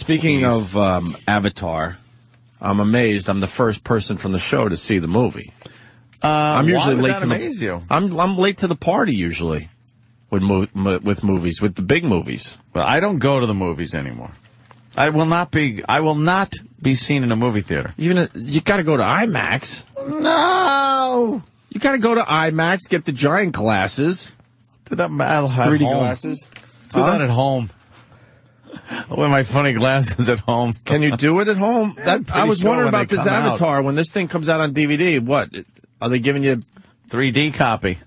Speaking of Avatar, I'm amazed. I'm the first person from the show to see the movie. I'm usually late to I'm late to the party usually with movies, with the big movies. Well, I don't go to the movies anymore. I will not be seen in a movie theater. You got to go to IMAX. No. You got to go to IMAX, get the giant glasses. I'll have 3D home. glasses. Do that at home. I'll wear my funny glasses at home. Can you do it at home? I was wondering about this Avatar. When this thing comes out on DVD, what? Are they giving you 3D copy?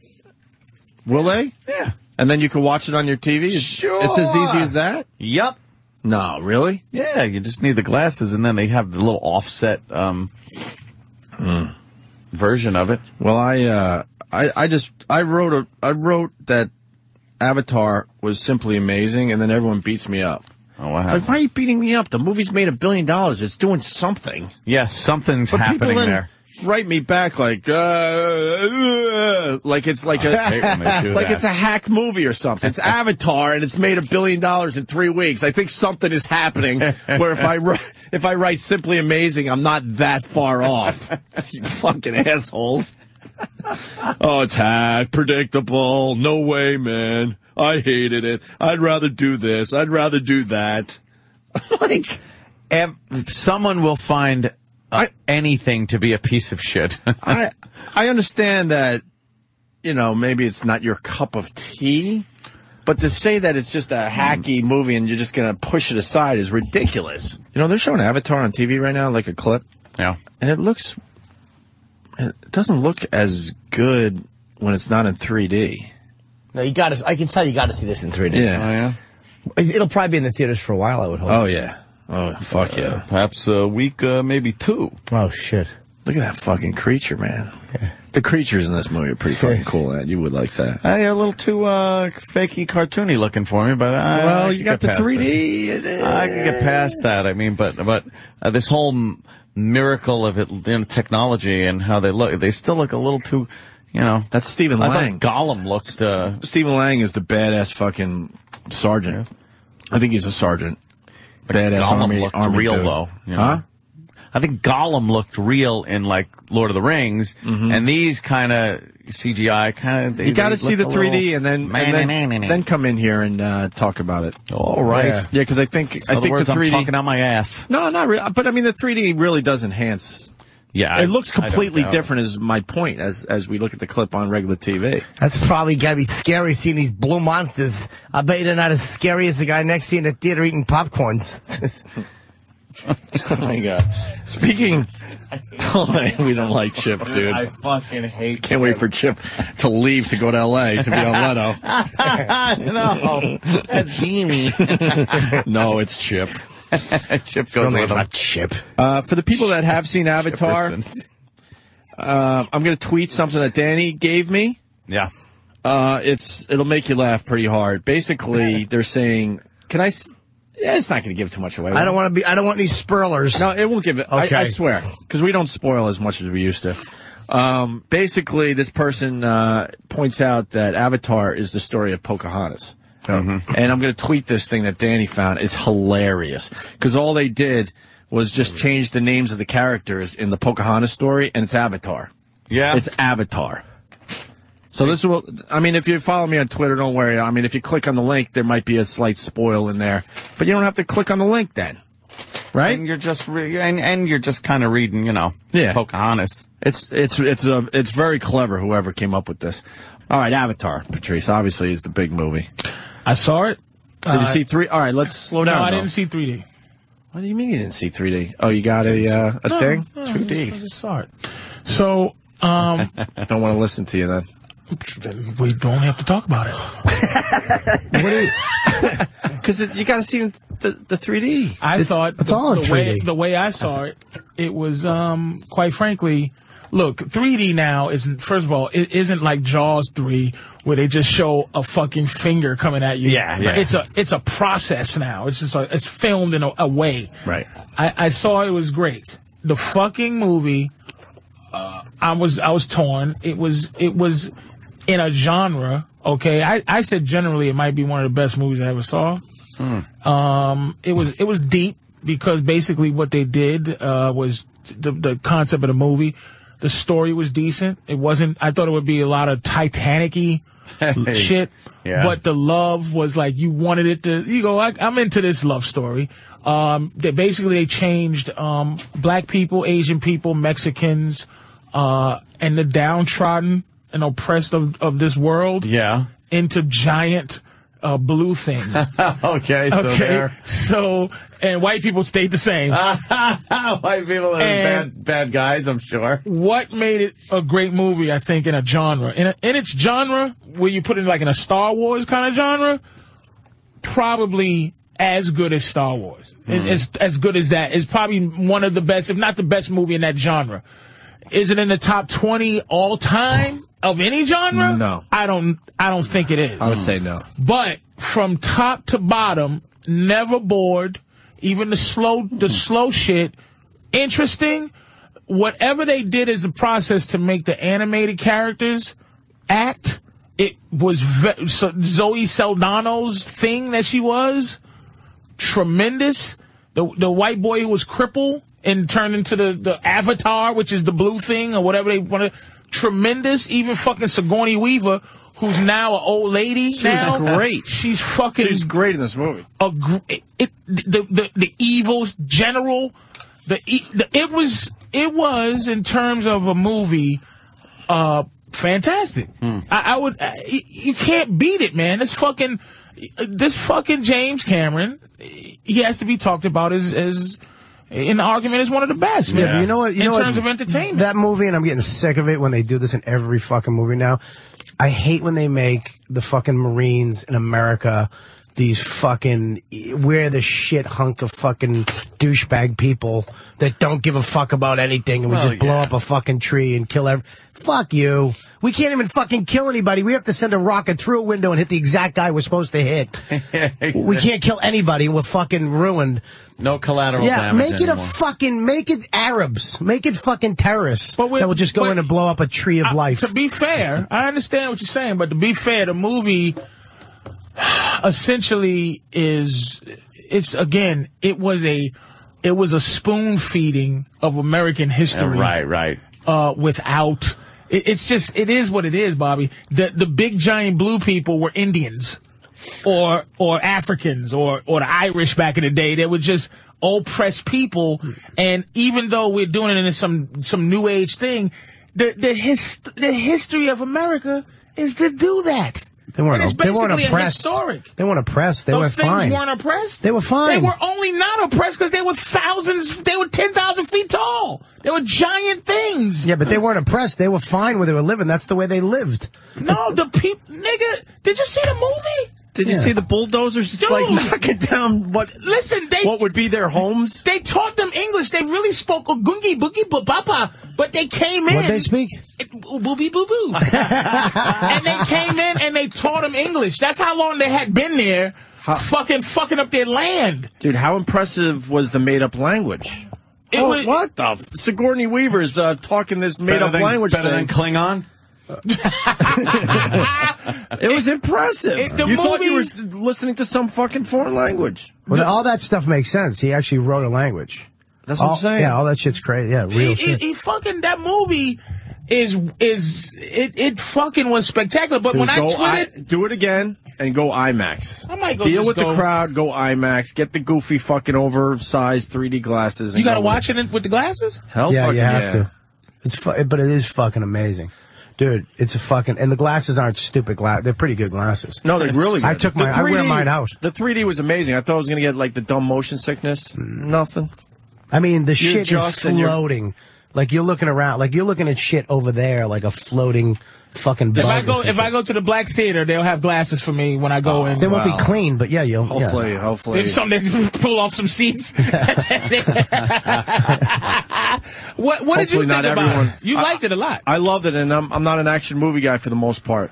Will they? Yeah. And then you can watch it on your TV? Sure. It's as easy as that? Yep. No, really? Yeah, you just need the glasses, and then they have the little offset version of it. Well, I wrote that Avatar was simply amazing, and then everyone beats me up. Oh, what it's like, why are you beating me up? The movie's made $1 billion. It's doing something. Yes, something's happening there. Write me back like it's like it's a hack movie or something. It's Avatar and it's made $1 billion in 3 weeks. I think something is happening where if I write simply amazing, I'm not that far off. You fucking assholes. Oh, it's hack, predictable. No way, man. I hated it. I'd rather do this. I'd rather do that. Like, someone will find anything to be a piece of shit. I understand that, maybe it's not your cup of tea, but to say that it's just a hacky movie and you're just going to push it aside is ridiculous. They're showing Avatar on TV right now, like a clip. Yeah. And it doesn't look as good when it's not in 3D. No, I can tell you got to see this in 3D. Yeah. Oh, yeah? It'll probably be in the theaters for a while, I would hope. Oh, yeah. Oh, fuck yeah. Perhaps a week, maybe 2. Oh, shit. Look at that fucking creature, man. Yeah. The creatures in this movie are pretty fucking cool, man. You would like that. A little too fakey, cartoony looking for me, but well, you got the 3D. I can get past that. I mean, but this whole miracle of it, technology and how they look, they still look a little too, That's Stephen Lang. I thought Gollum looked. Stephen Lang is the badass fucking sergeant. Yeah. I think he's a sergeant. Badass Gollum looked real, dude. though. Huh? I think Gollum looked real in, like, Lord of the Rings, and these kind of CGI you got to see the 3D and then come in here and talk about it. All right. Yeah, because I think the 3D. I'm talking out my ass. No, not really. But I mean, the 3D really does enhance. Yeah, it looks completely different. Is my point as we look at the clip on regular TV. That's probably got to be scary seeing these blue monsters. I bet they're not as scary as the guy next to you in the theater eating popcorns. Oh my God! Speaking, we don't like Chip, dude. I fucking hate. Can't wait for Chip to leave to go to L.A. to be on Leto. No, that's Jamie. No, it's Chip. Chip goes with him. Not Chip. For the people that have seen Avatar, I'm going to tweet something that Danny gave me. Yeah. It'll make you laugh pretty hard. Basically, they're saying, it's not going to give too much away. I don't want any spoilers. No, it won't give it. Okay. I swear. Because we don't spoil as much as we used to. Basically, this person points out that Avatar is the story of Pocahontas. And I'm going to tweet this thing that Danny found. It's hilarious. Because all they did was just change the names of the characters in the Pocahontas story, and it's Avatar. Yeah. It's Avatar. So this will, if you follow me on Twitter, don't worry. If you click on the link, there might be a slight spoil in there. But you don't have to click on the link then. Right? And you're just you're just kind of reading, Pocahontas. It's very clever, whoever came up with this. All right, Avatar, Patrice, obviously is the big movie. I saw it. Did you see 3D? All right, let's slow down. No, I didn't see 3D. What do you mean you didn't see 3D? Oh, you got a thing? 2D. I just saw it. So, don't want to listen to you then. We don't have to talk about it. Because you got to see the 3D. I thought it's all in 3D. The way I saw it, it was, quite frankly, look, 3D now isn't, first of all, it isn't like Jaws 3 where they just show a fucking finger coming at you. Yeah. It's a process now. It's just it's filmed in a way. Right. I saw it was great. The fucking movie, I was torn. It was in a genre, okay? I said generally it might be one of the best movies I ever saw. It was deep. because basically what they did was the concept of the movie. The story was decent. It wasn't. I thought it would be a lot of Titanic-y shit, but the love was like you wanted it to. You go, I'm into this love story. They changed black people, Asian people, Mexicans, and the downtrodden and oppressed of this world into giant blue things. Okay. So and white people stayed the same. White people are bad guys, I'm sure. What made it a great movie, I think, in a genre, in its genre, where you put it like in a Star Wars kind of genre, probably as good as Star Wars. It's as good as that. It's probably one of the best, if not the best movie in that genre. Is it in the top 20 all time of any genre? No. I don't think it is. I would say no. But from top to bottom, never bored. Even the slow shit, interesting. Whatever they did as a process to make the animated characters act, it was Zoe Saldana's thing that she was tremendous. The white boy who was crippled and turned into the Avatar, which is the blue thing or whatever they wanted. Tremendous. Even fucking Sigourney Weaver, who's now an old lady. She was great. She's fucking. She's great in this movie. The evil general. It was in terms of a movie, fantastic. I would. You can't beat it, man. This fucking James Cameron. He has to be talked about as in the argument as one of the best, man. Yeah, but you know what? In terms of entertainment. That movie, and I'm getting sick of it when they do this in every fucking movie now. I hate when they make the fucking Marines in America these fucking we're the shit hunk of fucking douchebag people that don't give a fuck about anything, and we just blow up a fucking tree and kill fuck you. We can't even fucking kill anybody. We have to send a rocket through a window and hit the exact guy we're supposed to hit. We can't kill anybody. We're fucking ruined. No collateral damage make it anymore. make it Arabs. Make it fucking terrorists that will just go in and blow up a tree of life. To be fair, I understand what you're saying, but to be fair, the movie essentially it was a spoon feeding of American history. Right. Without it is what it is, Bobby. The big giant blue people were Indians or Africans or the Irish back in the day. They were just oppressed people, and even though we're doing it in some new age thing, the history of America is to do that. They weren't oppressed. They weren't oppressed. They were fine. Those things weren't oppressed? They were fine. They were only not oppressed because they were 10,000 feet tall. They were giant things. Yeah, but they weren't oppressed. They were fine where they were living. That's the way they lived. No, the people, nigga, did you see the movie? Did you see the bulldozers like knocking down what would be their homes? They taught them English. They really spoke Gungi Boogie Papa, but they came in. What'd they speak? Booby boo boo. And they came in and they taught them English. That's how long they had been there, fucking up their land. Dude, how impressive was the made-up language? What the? Sigourney Weaver's talking this made-up language better than Klingon? It was impressive. Thought you were listening to some fucking foreign language. Well, all that stuff makes sense. He actually wrote a language. That's what I'm saying. Yeah, all that shit's crazy. Yeah, real shit. That movie it fucking was spectacular. But when I tweeted, do it again and go IMAX. I might go deal with the crowd. Go IMAX. Get the goofy fucking oversized 3D glasses. And you gotta watch it with the glasses. Hell, yeah, you have to. But it is fucking amazing. Dude, it's a fucking... And the glasses aren't stupid glasses. They're pretty good glasses. No, they're really good. I wear mine out. The 3D was amazing. I thought I was going to get, like, the dumb motion sickness. Nothing. I mean, the shit is floating. Like, you're looking around. Like, you're looking at shit over there, like a floating fucking bug. If I go to the Black Theater, they'll have glasses for me when I go in. They won't be clean, but yeah, you'll... Hopefully. If somebody pull off some seats. What did you think about it? You liked it a lot. I loved it, and I'm not an action movie guy for the most part.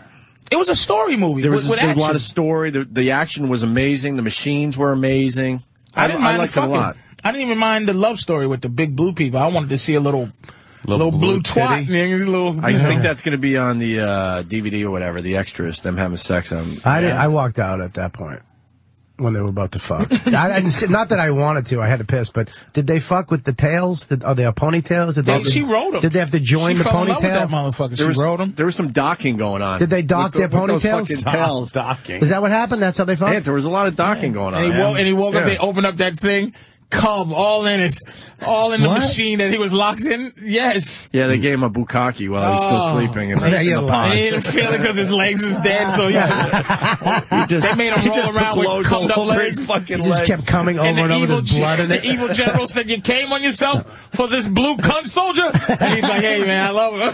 It was a story movie. There was with a lot of story. The action was amazing. The machines were amazing. I liked it a lot. I didn't even mind the love story with the big blue people. I wanted to see a little blue twat. I think that's going to be on the DVD or whatever, the extras, them having sex on. I walked out at that point. when they were about to fuck. Not that I wanted to. I had to piss. But did they fuck with the tails? Are they ponytails? She rode them. Did they have to join the ponytail? With that motherfucker. She rode them. There was some docking going on. Did they dock their ponytails? Those fucking tails. Docking. Is that what happened? That's how they fucked? Yeah, there was a lot of docking going on. And he woke up, they opened up that thing. Cum all in it, all in the machine that he was locked in. Yes. Yeah, they gave him a bukkake while he was still sleeping in the pond. He didn't feel it because his legs is dead. So they made him roll around with cummed up legs. He just kept coming over and over with blood in it. The evil general said, "You came on yourself for this blue cunt soldier." And he's like, "Hey man, I love him."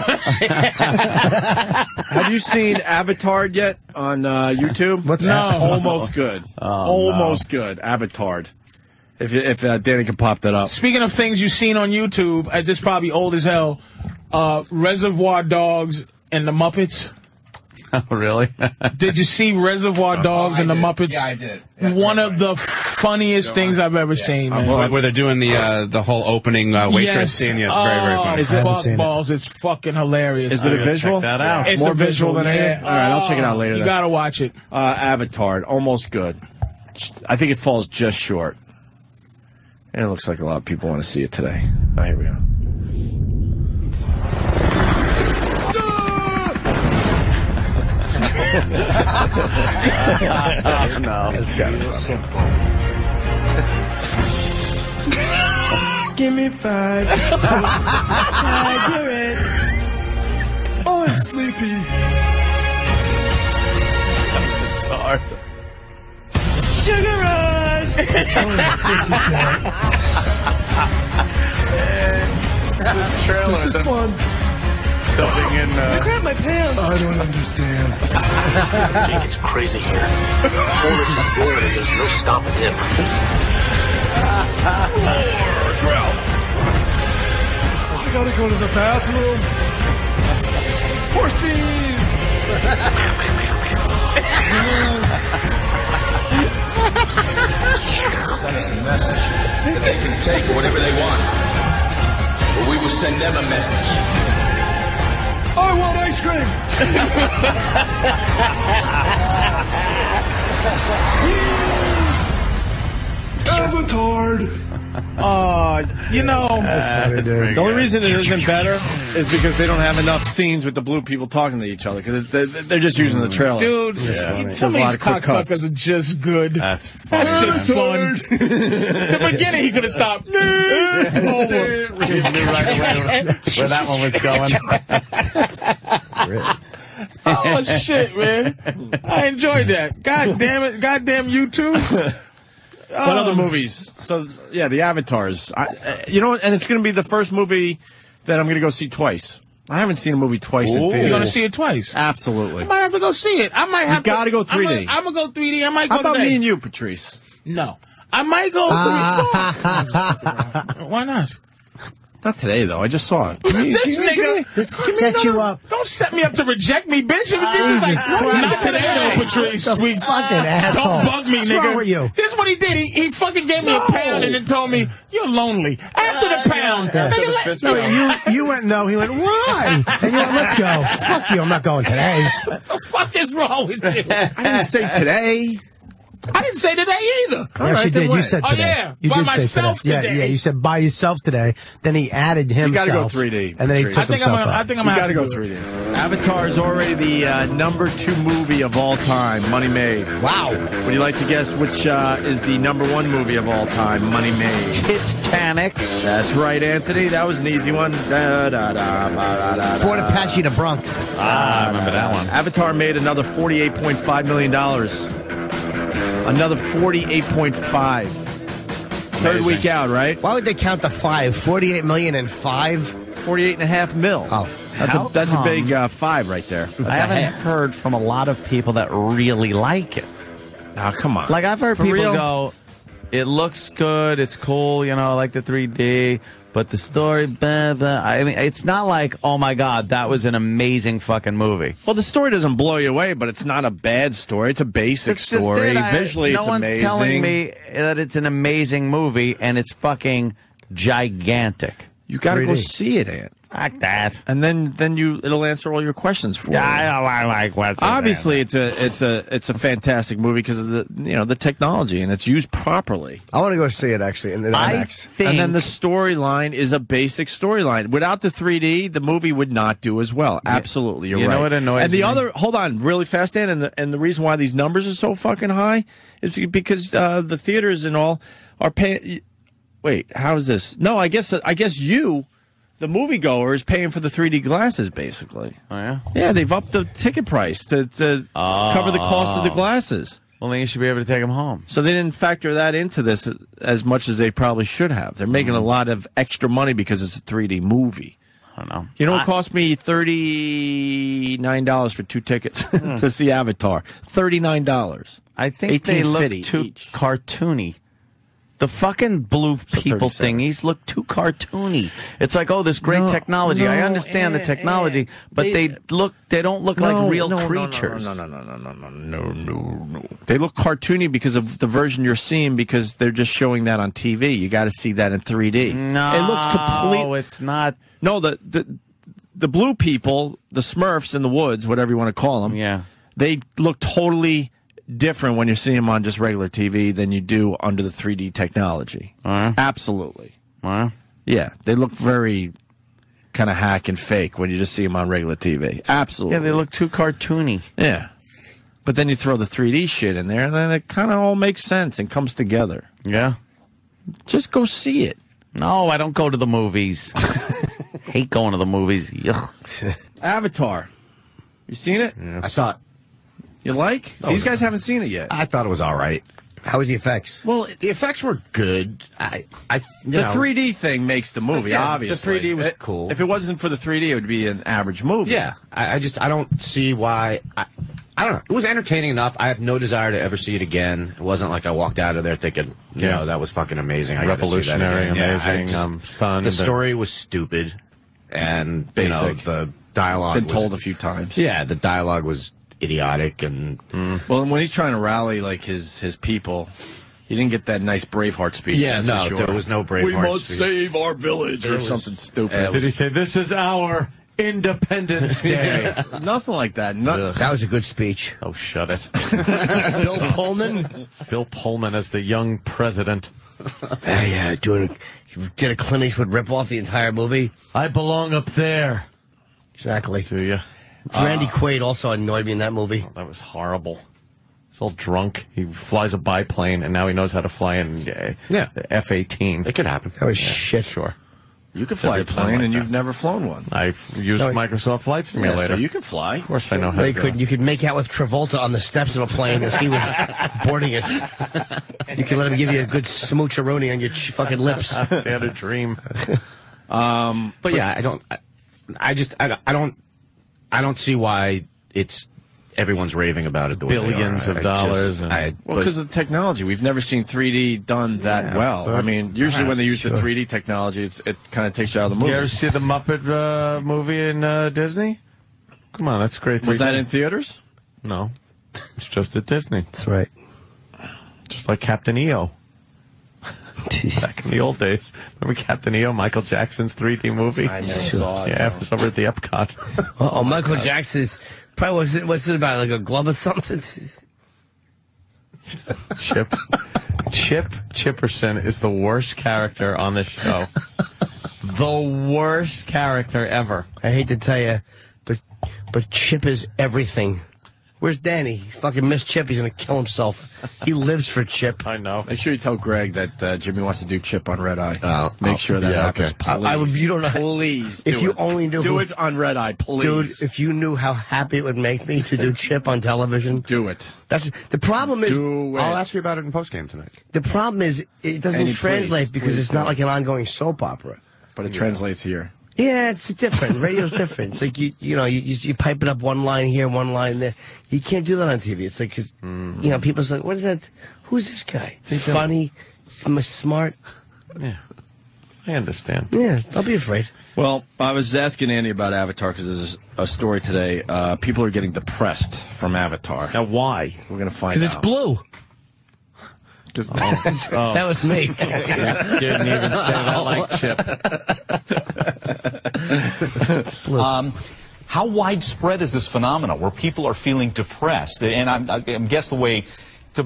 Have you seen Avatar yet on YouTube? What's that? Almost good. Almost good. Avatar. If Danny can pop that up. Speaking of things you've seen on YouTube, this is probably old as hell. Reservoir Dogs and the Muppets. Oh, really? Did you see Reservoir Dogs and the Muppets? Yeah, I did. Yeah, One of the funniest things I've ever seen, man. Like where they're doing the whole opening waitress scene. Yes, very, very funny. It's fuck balls. It's fucking hilarious. Is it a visual? Check that out. It's More a visual than anything? All right, I'll check it out later. You then. gotta watch it. Avatar, almost good. I think it falls just short. And it looks like a lot of people want to see it today. Oh, here we go. No. It's got it. Simple. Give me 5. I do it. Oh, I'm sleepy. It's hard. Sugar rush. This is fun. Something in. I grabbed my pants. I don't understand. Jake, it's crazy here. There's no stopping him. I gotta go to the bathroom. Horsies! Send us a message that they can take whatever they want. But we will send them a message. I want ice cream! Avatar! The only reason it isn't better is because they don't have enough scenes with the blue people talking to each other because they're just using the trailer. Dude, some of these cocksuckers are just good. That's just fun. The beginning, he could have stopped. Where that one was going. Oh, shit, man. I enjoyed that. God damn it. Goddamn you too. What other movies? So, yeah, the Avatars. And it's going to be the first movie that I'm going to go see twice. I haven't seen a movie twice in theater. You're going to see it twice? Absolutely. I might have to go see it. I might have to. You got to go 3D. I'm going to go 3D. I might go How about today. me and you, Patrice? No. I might go 3D. Why not? Not today, though. I just saw it. This nigga set you up. Don't set me up to reject me, bitch. Not today, though, Patrice. Fucking asshole. Don't bug me, What's nigga. wrong with you? This is what he did. He fucking gave me a pound and then told me, you're lonely. After the pound. You went no. He went, why? And you went, let's go. Fuck you. I'm not going today. What the fuck is wrong with you? I didn't say today. I didn't say today either. Yes, you did. You said today. Oh, yeah. You by did myself say today. today. Yeah, you said by yourself today. Then he added himself. You got to go 3D. And then he took himself out. I think I'm You got to go 3D. Avatar is already the #2 movie of all time, money made. Wow. Would you like to guess which is the #1 movie of all time, money made? Titanic. That's right, Anthony. That was an easy one. Fort Apache to Bronx. I remember that one. Avatar made another $48.5 million. Another 48.5. Third week out, right? Why would they count the 5? 48 million and 5? 48.5 mil. Oh. That's a big 5 right there. I haven't heard from a lot of people that really like it. Oh, come on. Like, I've heard For people real? go, it looks good, it's cool, I like the 3D, but the story, blah, blah. I mean, it's not like, oh my God, that was an amazing fucking movie. Well, the story doesn't blow you away, but it's not a bad story. It's a basic story. Visually, it's amazing. No one's telling me that it's an amazing movie, and it's fucking gigantic. You got to go see it, Ant. Fuck that. And then it'll answer all your questions for you. I don't like what's Obviously, it's a fantastic movie because of the technology, and it's used properly. I want to go see it actually in IMAX. And then the storyline is a basic storyline. Without the 3D, the movie would not do as well. Absolutely, you're right. You know what annoys and the me? other, hold on, really fast, Dan, and the reason why these numbers are so fucking high is because the theaters and all are paying. Wait, how is this? No, I guess you, the moviegoer, is paying for the 3D glasses, basically. Oh, yeah? Yeah, they've upped the ticket price to cover the cost of the glasses. Well, then you should be able to take them home. So they didn't factor that into this as much as they probably should have. They're making a lot of extra money because it's a 3D movie. I don't know. You know, it cost me $39 for 2 tickets to see Avatar. $39. I think they look too cartoony. The fucking blue people thingies look too cartoony. It's like, oh, this great technology. I understand the technology, but they don't look like real creatures. No. They look cartoony because of the version you're seeing, because they're just showing that on TV. You got to see that in 3D. No, it looks complete. No, it's not. No, the blue people, the Smurfs in the woods, whatever you want to call them. Yeah, they look totally different when you see them on just regular TV than you do under the 3D technology. Absolutely. Yeah, they look very kind of hack and fake when you just see them on regular TV. Absolutely. Yeah, they look too cartoony. Yeah. But then you throw the 3D shit in there, and then it kind of all makes sense and comes together. Yeah. Just go see it. No, I don't go to the movies. Hate going to the movies. Yuck. Avatar. You seen it? Yeah. I saw it. You like? These guys haven't seen it yet. I thought it was all right. How was the effects? Well, the effects were good. The 3D thing makes the movie, obviously. The 3D was cool. If it wasn't for the 3D, it would be an average movie. Yeah. I don't see why. I don't know. It was entertaining enough. I have no desire to ever see it again. It wasn't like I walked out of there thinking, that was fucking amazing. I Revolutionary, amazing, stunned. The story was stupid. And, basic. The dialogue been told a few times. Yeah, the dialogue was idiotic and well, when he's trying to rally like his people, he didn't get that nice Braveheart speech. Yeah, that's for sure. There was no Braveheart. We must speech. save our village or something stupid. Did he say this is our Independence Day? Nothing like that. That was a good speech. Oh, shut it. Bill Pullman. Bill Pullman as the young president. Yeah, did a Clint Eastwood rip off the entire movie. I belong up there. Exactly. Do you? Randy Quaid also annoyed me in that movie. That was horrible. He's all drunk. He flies a biplane, and now he knows how to fly in the F-18. It could happen. That was shit. Sure. You could fly a plane, and you've never flown one. I've used Microsoft Flight Simulator. So you can fly. Of course I know how to do it. You could make out with Travolta on the steps of a plane as he was boarding it. You could let him give you a good smoocheroni on your fucking lips. They had a dream. But yeah, I don't see why everyone's raving about it the way Billions they are. of dollars. Because of the technology. We've never seen 3D done that well. I mean, usually when they use the 3D technology, it kind of takes you out of the movie. You ever see the Muppet movie in Disney? Come on, that's great. Was that in theaters? No. It's just at Disney. That's right. Just like Captain EO. Back in the old days. Remember Captain EO, Michael Jackson's 3D movie? I never saw it. Yeah, it was over at the Epcot. Oh, Michael Jackson's probably what's it about? Like a glove or something? Chip Chipperson is the worst character on this show. The worst character ever. I hate to tell you, but Chip is everything. Where's Danny? Fucking miss Chip. He's going to kill himself. He lives for Chip. I know. Make sure you tell Greg that Jimmy wants to do Chip on Red Eye. Make sure that happens. Okay. Please. You don't know. Please. If you only knew. Do it on Red Eye, please. Dude, if you knew how happy it would make me to do Chip on television. Do it. That's the problem is. Do it. I'll ask you about it in postgame tonight. The problem is it doesn't translate because it's not like an ongoing soap opera. But it translates here. Yeah, it's different. Radio's different. It's like you pipe it up one line here, one line there. You can't do that on TV. It's like, cause, people say, what is that? Who's this guy? Funny, smart. Yeah, I understand. Yeah, don't be afraid. Well, I was asking Andy about Avatar because there's a story today. People are getting depressed from Avatar. Now, why? We're going to find out. Because it's blue. That was me. Didn't even say that like Chip. How widespread is this phenomenon where people are feeling depressed? And I'm guess the way,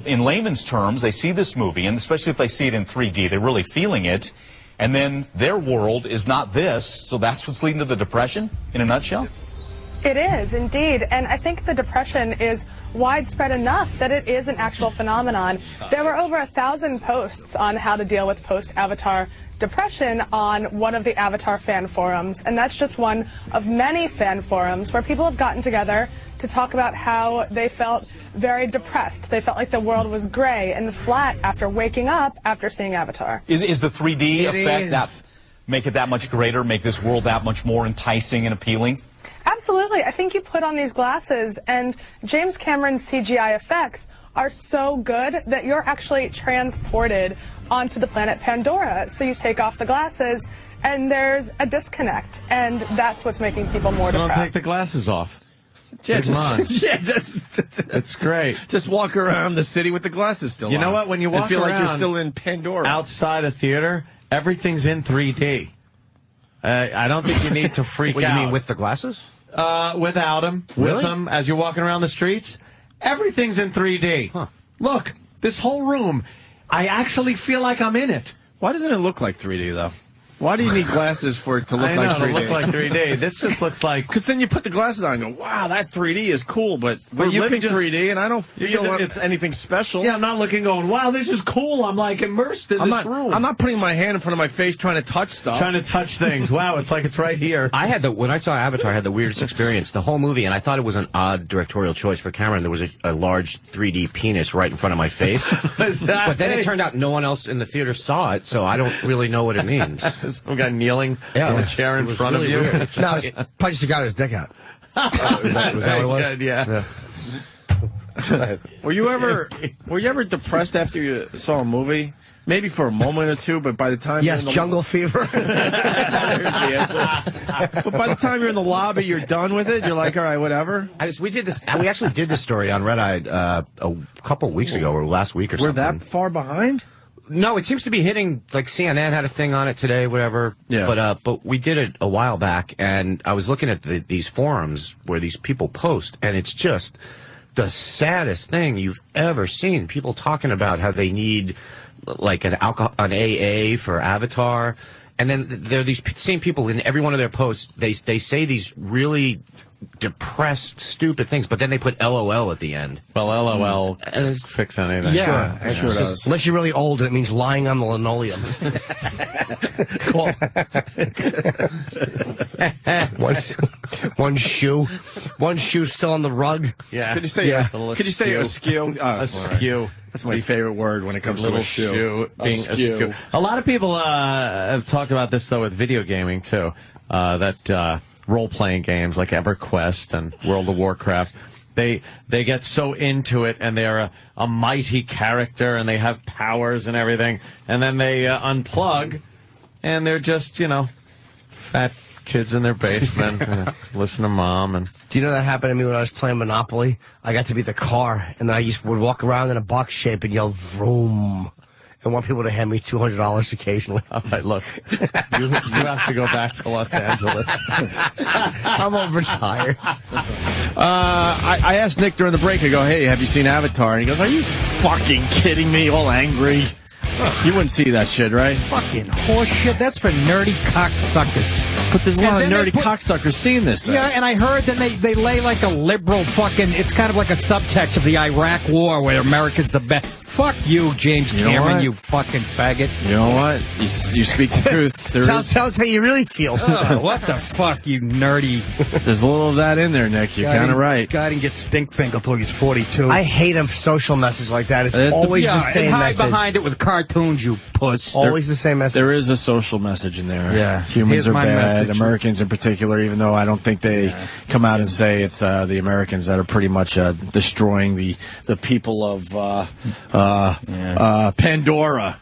in layman's terms, they see this movie, and especially if they see it in 3D, they're really feeling it. And then their world is not this, so that's what's leading to the depression, in a nutshell? It is, indeed. And I think the depression is widespread enough that it is an actual phenomenon. There were over 1,000 posts on how to deal with post-Avatar depression on one of the Avatar fan forums. And that's just one of many fan forums where people have gotten together to talk about how they felt very depressed. They felt like the world was gray and flat after waking up after seeing Avatar. Is the 3D effect that make it that much greater, make this world that much more enticing and appealing? Absolutely. I think you put on these glasses, and James Cameron's CGI effects are so good that you're actually transported onto the planet Pandora. So you take off the glasses, and there's a disconnect, and that's what's making people more depressed. Don't take the glasses off. Yeah, just, it's great. Just walk around the city with the glasses still on. You know what? When you walk feel around, like you're still in Pandora. Outside a theater, everything's in 3D. I don't think you need to freak out. What, you mean with the glasses? Without them. Really? With them, as you're walking around the streets, everything's in 3D. Huh. Look, this whole room, I actually feel like I'm in it. Why doesn't it look like 3D, though? Why do you need glasses for it to look like 3D? To look like 3D. This just looks like... Because then you put the glasses on and go, wow, that 3D is cool, but we're living 3D, and I don't feel it's anything special. Yeah, I'm not looking going, wow, this is cool. I'm, like, immersed in this room. I'm not putting my hand in front of my face trying to touch stuff. Trying to touch things. Wow, it's like it's right here. When I saw Avatar, I had the weirdest experience. The whole movie, and I thought it was an odd directorial choice for Cameron. There was a large 3D penis right in front of my face. But then it turned out no one else in the theater saw it, so I don't really know what it means. Some guy kneeling in a chair in front of you. No, probably just got his dick out. Was that what it was? Good, yeah. Were you ever depressed after you saw a movie? Maybe for a moment or two, but by the time yes, Jungle Fever. But by the time you're in the lobby, you're done with it. You're like, all right, whatever. We actually did this story on Red Eye a couple of weeks ago, or last week or something. We're that far behind? No, it seems to be hitting, like CNN had a thing on it today, whatever. Yeah. But we did it a while back, and I was looking at these forums where these people post, and it's just the saddest thing you've ever seen. People talking about how they need, like, an AA for Avatar, and then there are these same people in every one of their posts. They say these really depressed, stupid things, but then they put LOL at the end. Well, LOL doesn't fix anything. Yeah, sure it does. Unless you're really old and it means lying on the linoleum. Cool. One shoe still on the rug. Yeah. Could you say askew? Askew. That's my favorite word when it comes to a shoe. Being askew. A lot of people have talked about this, though, with video gaming, too. Role-playing games like EverQuest and World of Warcraft, they get so into it, and they're a mighty character, and they have powers and everything, and then they unplug, and they're just, fat kids in their basement, listen to mom. And do you know that happened to me when I was playing Monopoly? I got to be the car, and then I would walk around in a box shape and yell vroom. I want people to hand me $200 occasionally. All right, look, you have to go back to Los Angeles. I'm retired. I asked Nick during the break, I go, hey, have you seen Avatar? And he goes, are you fucking kidding me? All angry. You wouldn't see that shit, right? Fucking horseshit. That's for nerdy cocksuckers. But there's a lot of nerdy cocksuckers seeing this thing. Yeah, and I heard that they lay like a liberal fucking... It's kind of like a subtext of the Iraq War where America's the best. Fuck you, James Cameron, you fucking faggot. You know what? You speak the truth. Tell us how you really feel. What the fuck, you nerdy... There's a little of that in there, Nick. You're kind of right. God didn't get stinkfinger till he's 42. I hate a social message like that. It's always the same message. Hide behind it with cartoons, you puss. Always the same message. There is a social message in there. Yeah. Humans are bad. Americans in particular, even though I don't think they come out and say it's the Americans that are pretty much destroying the people of Pandora. Pandora.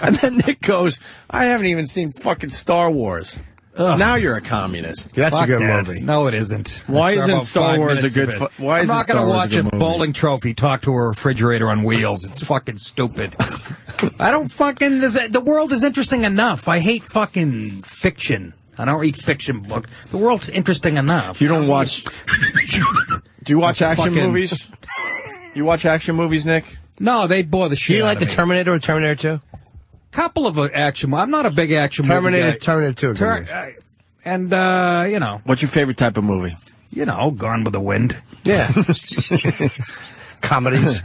And then Nick goes, I haven't even seen fucking Star Wars. Ugh. Now you're a communist. That's Fuck a good that. movie. No, it isn't. Why It's isn't about Star 5 Wars a minutes good? of it. Why I'm isn't not Star gonna Wars watch a a good movie? bowling trophy talk to a refrigerator on wheels. It's fucking stupid. I don't fucking. The world is interesting enough. I hate fucking fiction. I don't read fiction book. The world's interesting enough. You don't watch. Do you watch action fucking- movies? You watch action movies, Nick? No, they bore the Do shit you out like of the me. Terminator or Terminator 2? Couple of action. I'm not a big action movie guy. Terminator 2. And you know, What's your favorite type of movie? Gone with the Wind. Yeah. Comedies.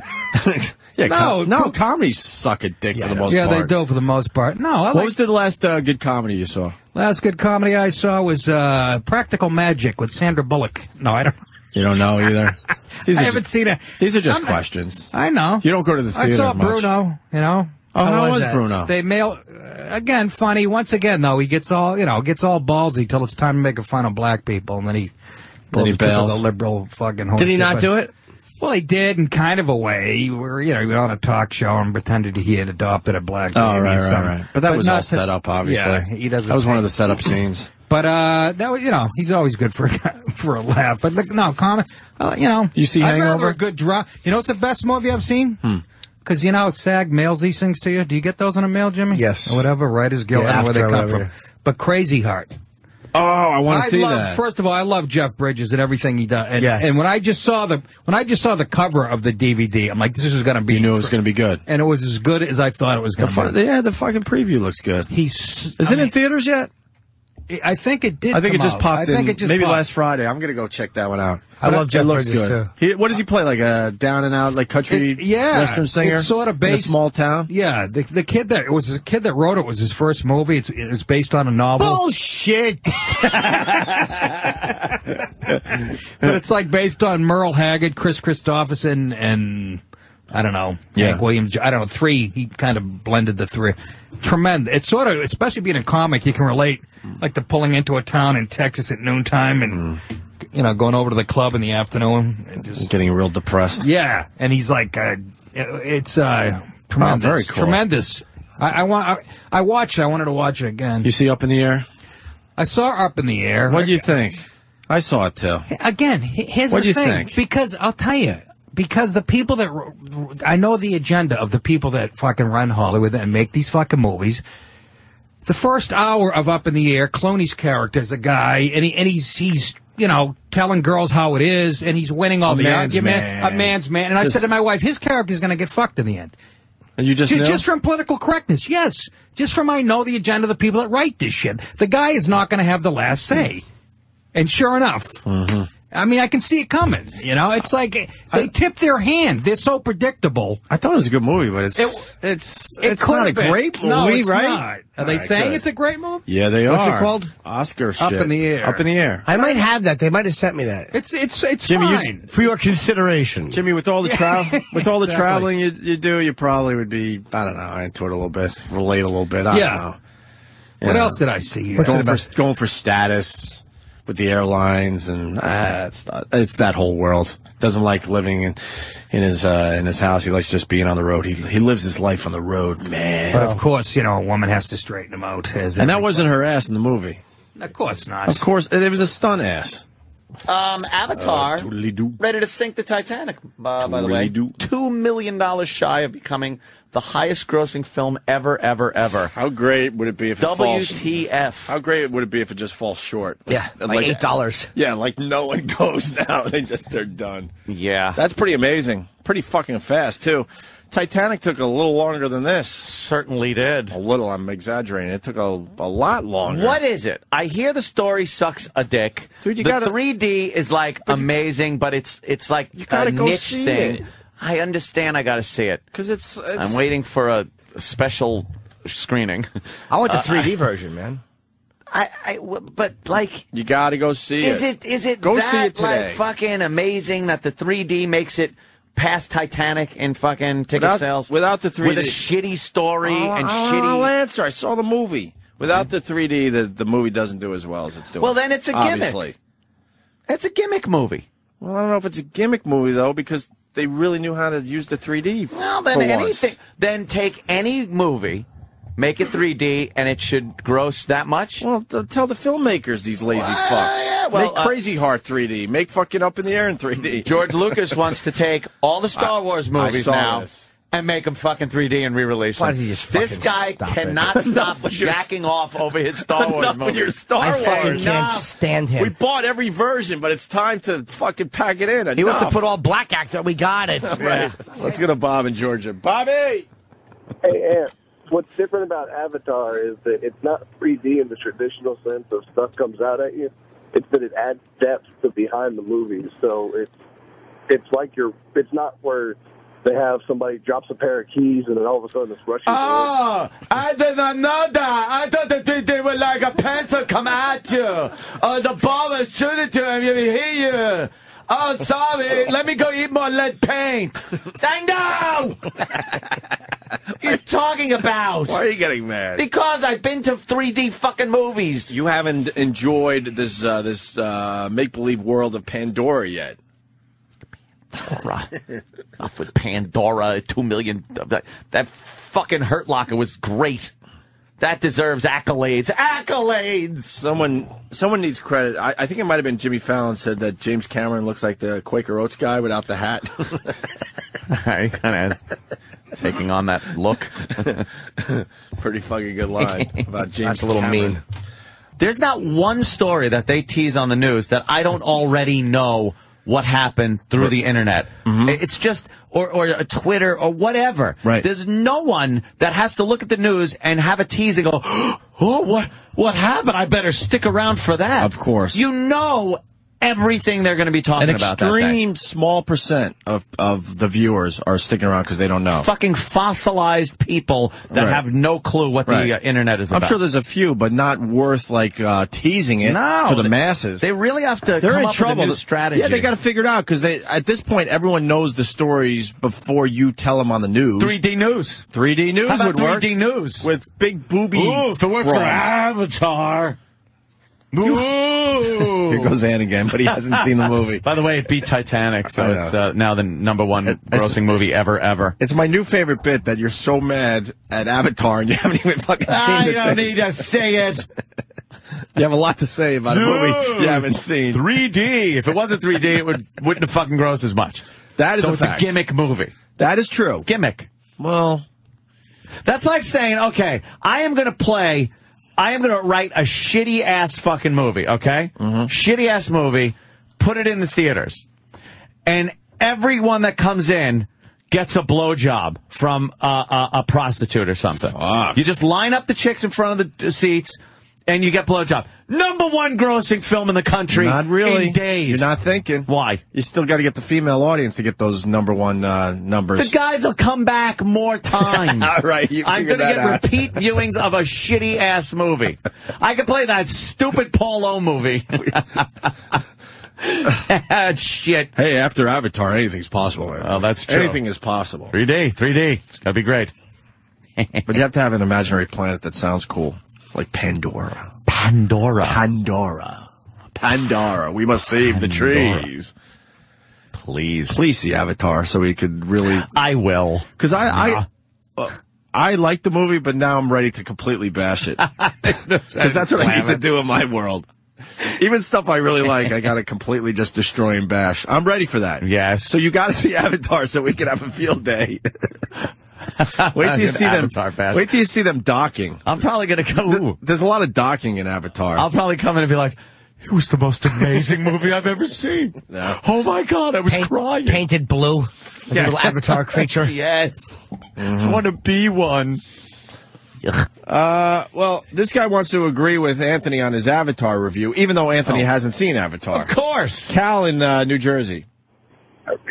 Yeah, No, comedies suck a dick for the most Yeah, part. they do for the most part. No, What was the last good comedy you saw? last good comedy I saw was Practical Magic with Sandra Bullock. No, I don't. You don't know either. I haven't seen it. These are just questions. I know. You don't go to the theater I saw much. Bruno. Oh, how was that? Bruno? They again funny. Once again though, he gets all ballsy till it's time to make fun of black people, and then he bails. the liberal fucking. Did he not do it? Well, he did in kind of a way. He went on a talk show and pretended he had adopted a black baby. Oh, right. But that was all set up, obviously. Yeah, he doesn't. That was one of the setup scenes. But that was, he's always good for a laugh. But no, comment. You see I'd rather Hangover? a good drama. You know what's the best movie I've seen? Because SAG mails these things to you. Do you get those in the mail, Jimmy? Yes. Or whatever. Writers Guild. I don't know where they come from. But Crazy Heart. Oh, I want to see that. First of all, I love Jeff Bridges and everything he does. And, Yes. and when I just saw the cover of the DVD, I'm like, this is going to be. You knew it was going to be good. And it was as good as I thought it was going to be. Yeah, the fucking preview looks good. Is it in theaters yet? I think it did. I think it just out. popped I think in. it just Maybe popped. last Friday. I'm going to go check that one out. I love Jeff looks Bridges, good. What does he play? Like a down and out, like country western singer? It's sort of based in a small town. Yeah, the kid that wrote it was his first movie. It was based on a novel. Bullshit. But it's like based on Merle Haggard, Chris Christopherson, and I don't know, Hank Williams. I don't know, three. He kind of blended the three. Tremendous. It's sort of, especially being a comic, you can relate, like to pulling into a town in Texas at noontime and going over to the club in the afternoon and just getting real depressed. Yeah, and he's like, it's tremendous. Oh, very cool. Tremendous. I watched it. I wanted to watch it again. You see Up in the Air? I saw Up in the Air. What do you think? I saw it too. Again, here's What the do you thing. think? Because I'll tell you, because the people that I know the agenda of the people that fucking run Hollywood and make these fucking movies. The first hour of Up in the Air, Clooney's character is a guy, and he's telling girls how it is, and he's winning all the argument. A man's man. And I said to my wife, his character's going to get fucked in the end. And you just from political correctness, yes. Just from I know the agenda of the people that write this shit. The guy is not going to have the last say. And sure enough, I mean, I can see it coming. It's like they tip their hand. They're so predictable. I thought it was a good movie, but it's not a great movie, no, it's right? Not. Are they saying it's a great movie? Yeah, they are. What's it called? Oscar Up shit. in the Air. Up in the Air. I might have that. They might have sent me that. It's Jimmy, fine. For your consideration. Jimmy, with all the travel, Exactly. traveling you do, you probably would be, I don't know, into it a little bit, relate a little bit. I don't know. What else did I see? Going for status with the airlines, and it's that whole world. Doesn't like living in his house. He likes just being on the road. He lives his life on the road, man. But of course, a woman has to straighten him out. And that wasn't her ass in the movie. Of course not. Of course, it was a stunt ass. Avatar, ready to sink the Titanic, by the way. $2 million shy of becoming the highest-grossing film ever. How great would it be if it falls? WTF. How great would it be if it just falls short? Yeah, like $8. Yeah, like no one goes now. They're done. Yeah. That's pretty amazing. Pretty fucking fast, too. Titanic took a little longer than this. Certainly did. A little, I'm exaggerating. It took a lot longer. What is it? I hear the story sucks a dick. Dude, the 3D is like amazing, but it's like you gotta a go niche see thing. it. I understand. I got to see it because it's. I'm waiting for a special screening. I want the 3D version, man. But like, you got to go see it. Is it go that see it today. like fucking amazing that the 3D makes it past Titanic in fucking ticket sales without the 3D with a shitty story and shitty? I'll answer. I saw the movie without the 3D. The movie doesn't do as well as it's doing. Well, then it's a obviously. gimmick. It's a gimmick movie. Well, I don't know if it's a gimmick movie though, because they really knew how to use the 3D. Well, then anything. Then take any movie Make it 3D, and it should gross that much? Well, tell the filmmakers, these lazy fucks. Yeah, well, make Crazy Heart 3D. Make fucking Up in the Air in 3D. George Lucas wants to take all the Star Wars movies now and make them fucking 3D and re-release them. Why does he just This guy stop cannot it? stop jacking off over his Star Wars Enough movies. with your Star Wars. I fucking can't stand him. We bought every version, but it's time to fucking pack it in. He wants to put all black actor. We got it. Right. Let's go to Bob in Georgia. Bobby! Hey, Ant. What's different about Avatar is that it's not 3D in the traditional sense of stuff comes out at you. It's that it adds depth to behind the movies. So it's like it's not where they have somebody drops a pair of keys and then all of a sudden it's rushing. Oh, I did not know that. I thought that they were like a pencil come at you. The ball was shooting to him. You hear you. Oh, sorry. Let me go eat more lead paint. I know. What are you talking about? Why are you getting mad? Because I've been to 3D fucking movies. You haven't enjoyed this make-believe world of Pandora yet. Pandora. Enough with Pandora. 2 million. That fucking Hurt Locker was great. That deserves accolades. Accolades! Someone needs credit. I think it might have been Jimmy Fallon said that James Cameron looks like the Quaker Oats guy without the hat. He kind of taking on that look. Pretty fucking good line about James That's a little Cameron. mean. There's not one story that they tease on the news that I don't already know what happened through the internet. Mm-hmm. It's just, or a Twitter or whatever. Right. There's no one that has to look at the news and have a tease and go, oh, what happened? I better stick around for that. Of course. You know everything they're going to be talking about that day. An extreme small percent of the viewers are sticking around because they don't know. Fucking fossilized people that have no clue what the internet is about. I'm sure there's a few, but not worth teasing it for the masses. They really have to come up with a new strategy. Yeah, they got to figure it out because at this point everyone knows the stories before you tell them on the news. 3D news. 3D news How about would work 3D news with big booby. Ooh, if it works for Avatar. Ooh. Here goes Ann again, but he hasn't seen the movie. By the way, it beat Titanic, so it's now the #1 grossing movie ever. It's my new favorite bit that you're so mad at Avatar and you haven't even fucking seen it. I don't need to say it. You have a lot to say about a movie you haven't seen. 3D. If it wasn't 3D, it wouldn't have fucking grossed as much. That is so a it's fact. a gimmick movie. That is true. Gimmick. Well, that's like saying, okay, I am going to write a shitty-ass fucking movie, okay? Mm-hmm. Shitty-ass movie, put it in the theaters. And everyone that comes in gets a blowjob from a prostitute or something. Fuck. You just line up the chicks in front of the seats, and you get blowjob. #1 grossing film in the country. Not really. In days. You're not thinking. Why? You still got to get the female audience to get those #1 numbers. The guys will come back more times. All right, you I'm figured going to that get out. repeat viewings of a shitty-ass movie. I could play that stupid Paul O movie. Shit. Hey, after Avatar, anything's possible. Man. Oh, that's true. Anything is possible. 3D. It's got to be great. But you have to have an imaginary planet that sounds cool. Like Pandora. We must save the trees. Please see Avatar so we could really... I will. Because I like the movie, but now I'm ready to completely bash it. Because that's what I need to do in my world. Even stuff I really like, I got to completely just destroy and bash. I'm ready for that. Yes. So you got to see Avatar so we can have a field day. Wait till you see them. Wait till you see them docking. I'm probably going to go. There's a lot of docking in Avatar. I'll probably come in and be like, it was the most amazing movie I've ever seen. No. Oh my God, I was crying. Painted blue. The little Avatar creature. Yes. I want to be one. Well, this guy wants to agree with Anthony on his Avatar review, even though Anthony hasn't seen Avatar. Of course. Cal in New Jersey.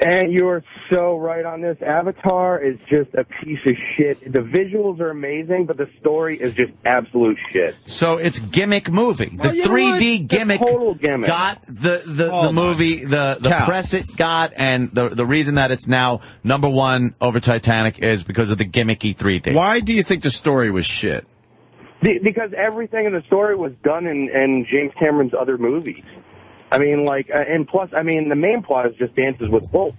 And you are so right on this. Avatar is just a piece of shit. The visuals are amazing, but the story is just absolute shit. So it's gimmick movie. The 3D gimmick, total gimmick got the movie, the press it got, and the reason that it's now #1 over Titanic is because of the gimmicky 3D. Why do you think the story was shit? Because everything in the story was done in James Cameron's other movies. I mean, and plus, the main plot is just Dances with Wolves.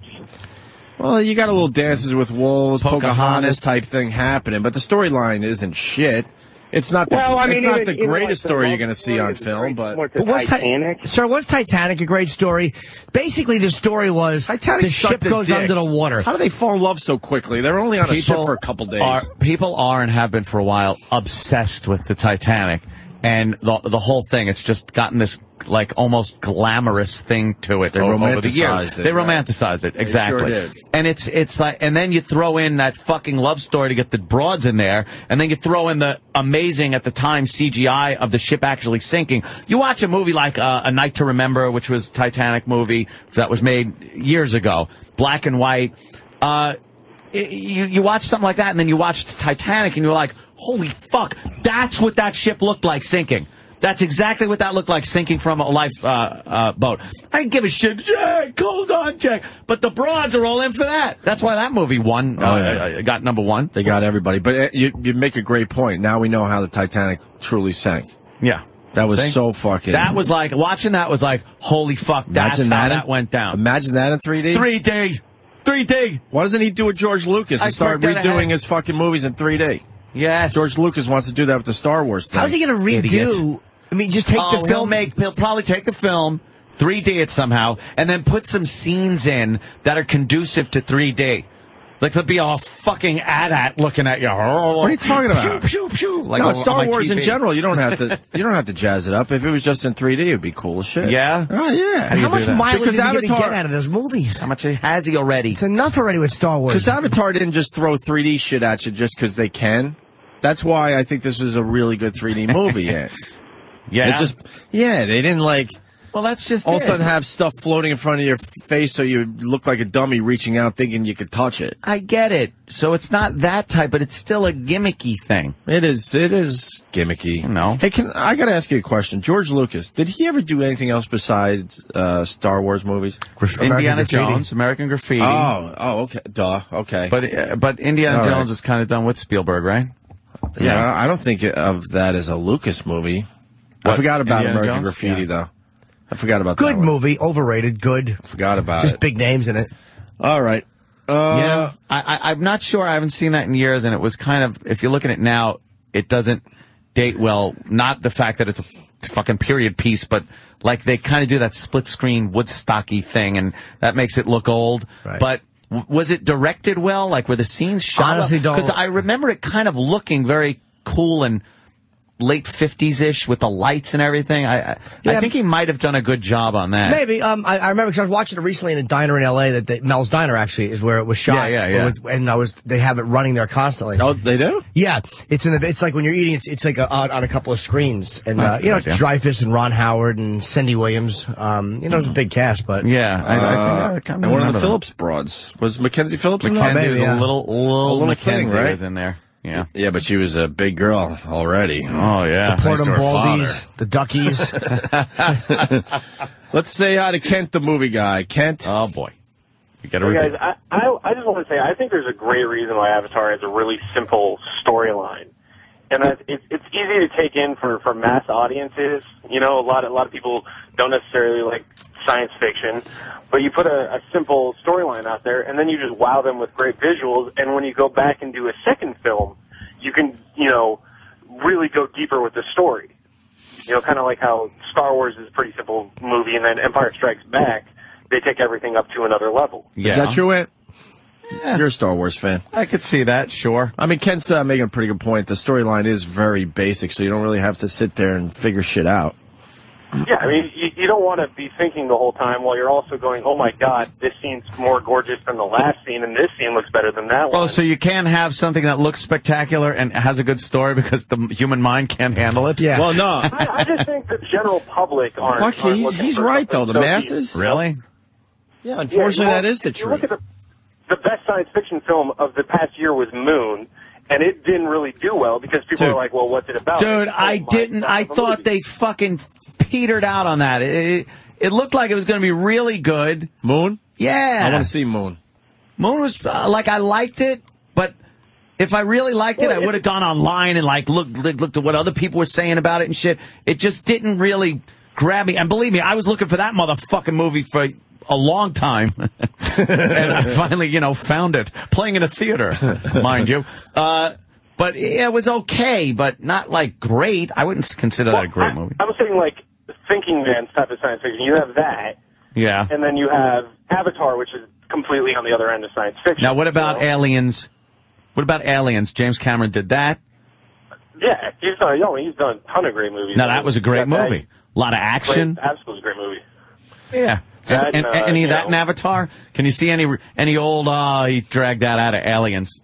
Well, you got a little Dances with Wolves, Pocahontas type thing happening, but the storyline isn't shit. It's not the, it's not the greatest story you're going to see on film, but what's Titanic? Sir, what's Titanic a great story? Basically, the story was the ship goes under the water. How do they fall in love so quickly? They're only on a ship for a couple days. People are and have been for a while obsessed with the Titanic. And the whole thing, it's just gotten this, like, almost glamorous thing to it. They over the years. romanticized it. They romanticized it, exactly. They sure did. And it's like, and then you throw in that fucking love story to get the broads in there, and then you throw in the amazing, at the time, CGI of the ship actually sinking. You watch a movie like A Night to Remember, which was a Titanic movie that was made years ago, black and white. You watch something like that, and then you watch Titanic, and you're like, holy fuck, that's what that ship looked like sinking. That's exactly what that looked like sinking from a life boat. I didn't give a shit. Jack, hold on, Jack. But the broads are all in for that. That's why that movie won. Got #1. They got everybody. But you make a great point. Now we know how the Titanic truly sank. Yeah. That was so fucking... That was like, watching that was like, holy fuck, that's how that went down. Imagine that in 3D? 3D. Why doesn't he do it George Lucas and start redoing his fucking movies in 3D? Yes. George Lucas wants to do that with the Star Wars thing. How's he going to redo... Idiot. I mean, just take the film... He'll probably take the film, 3D it somehow, and then put some scenes in that are conducive to 3D. Like, there'll be a fucking AT-AT looking at you. What are you talking about? Pew, pew, pew. Like no, Star Wars in general, you don't have to jazz it up. If it was just in 3D, it'd be cool as shit. Yeah? Oh, yeah. How much mileage is he going to get out of those movies? How much has he already? It's enough already with Star Wars. Because Avatar didn't just throw 3D shit at you just because they can. That's why I think this was a really good 3D movie. Yeah. It's just, they didn't like... Well, that's just all of a sudden have stuff floating in front of your face so you look like a dummy reaching out thinking you could touch it. I get it. So it's not that type, but it's still a gimmicky thing. It is gimmicky. No. Hey, I got to ask you a question. George Lucas, did he ever do anything else besides Star Wars movies? Indiana Jones, American Graffiti. Oh, okay. Duh. Okay. But Indiana Jones was kind of done with Spielberg, right? Yeah, I don't think of that as a Lucas movie. I forgot about Indiana American Jones? Graffiti, though. I forgot about good that one. movie, overrated, good. I forgot about Just it. big names in it. All right. I'm not sure. I haven't seen that in years, and it was kind of, if you look at it now, it doesn't date well. Not the fact that it's a fucking period piece, but like they kind of do that split screen Woodstocky thing, and that makes it look old. Right. But was it directed well? Like, were the scenes shot Honestly, well? Because I remember it kind of looking very cool and late 50s-ish with the lights and everything. I think he might have done a good job on that. Maybe. I remember because I was watching it recently in a diner in L.A. Mel's Diner, actually, is where it was shot. Yeah. And they have it running there constantly. Oh, they do? Yeah. It's like when you're eating, it's like on a couple of screens. And, it's Dreyfuss and Ron Howard and Cindy Williams. It's a big cast, but. Yeah. I kind of and one of the Phillips broads. Was Mackenzie Phillips in that? Mackenzie was a little Mackenzie thing, right? Was in there. Yeah, but she was a big girl already. Oh, yeah. The Portum Baldies, the Duckies. Let's say hi to Kent, the movie guy. Kent. Oh, boy. You got Hey guys, I just want to say, I think there's a great reason why Avatar has a really simple storyline. And it's easy to take in for mass audiences. You know, a lot of people don't necessarily like science fiction, but you put a simple storyline out there, and then you just wow them with great visuals, and when you go back and do a second film, you can, really go deeper with the story. Kind of like how Star Wars is a pretty simple movie, and then Empire Strikes Back, they take everything up to another level. Yeah. Is that true, Ant? Yeah. You're a Star Wars fan. I could see that, sure. I mean, Kent's making a pretty good point. The storyline is very basic, so you don't really have to sit there and figure shit out. Yeah, I mean, you don't want to be thinking the whole time while you're also going, oh my God, this scene's more gorgeous than the last scene, and this scene looks better than that one. Oh, so you can have something that looks spectacular and has a good story because the human mind can't handle it? Yeah. Well, no. I just think the general public aren't. Fuck, he's right, though. The masses? Really? Yeah, unfortunately, that is the truth. Look at the best science fiction film of the past year was Moon, and it didn't really do well because people are like, well, what's it about? Dude, I thought they fucking petered out on that. It looked like it was going to be really good. Moon? Yeah. I want to see Moon. Moon was, I liked it, but if I really liked it, I would have gone online and, looked at what other people were saying about it and shit. It just didn't really grab me. And believe me, I was looking for that motherfucking movie for a long time. And I finally, found it. Playing in a theater, mind you. But yeah, it was okay, but not, like, great. I wouldn't consider that a great movie. I was saying, like, Thinking Man's type of science fiction. You have that. Yeah. And then you have Avatar, which is completely on the other end of science fiction. Now, what about Aliens? What about Aliens? James Cameron did that? Yeah, he's done a ton of great movies. Now, that was a great movie. A lot of action. Absolutely great movie. Yeah. That, and any of that in Avatar? Can you see any old, he dragged that out of Aliens?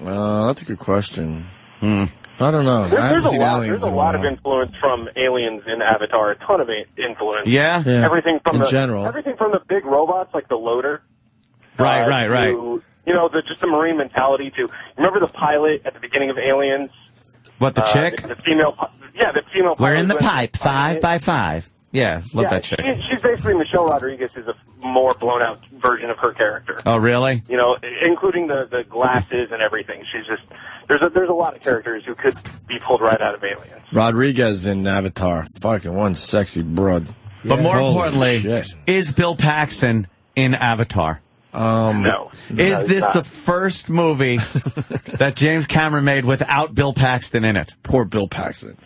That's a good question. I don't know. There's a lot of influence from Aliens in Avatar. A ton of influence. Yeah? Everything from general. Everything from the big robots like the loader. Right. To, just the marine mentality. To remember the pilot at the beginning of Aliens. What, the chick? The female. Yeah, the female. We're in the pipe, 5 by 5. Yeah, love that chick. She's basically Michelle Rodriguez is a more blown out version of her character. Oh, really? Including the glasses and everything. She's just there's a lot of characters who could be pulled right out of Aliens. Rodriguez in Avatar, fucking one sexy broad. But more Holy importantly, shit. is Bill Paxton in Avatar? No. Is this the first movie that James Cameron made without Bill Paxton in it? Poor Bill Paxton.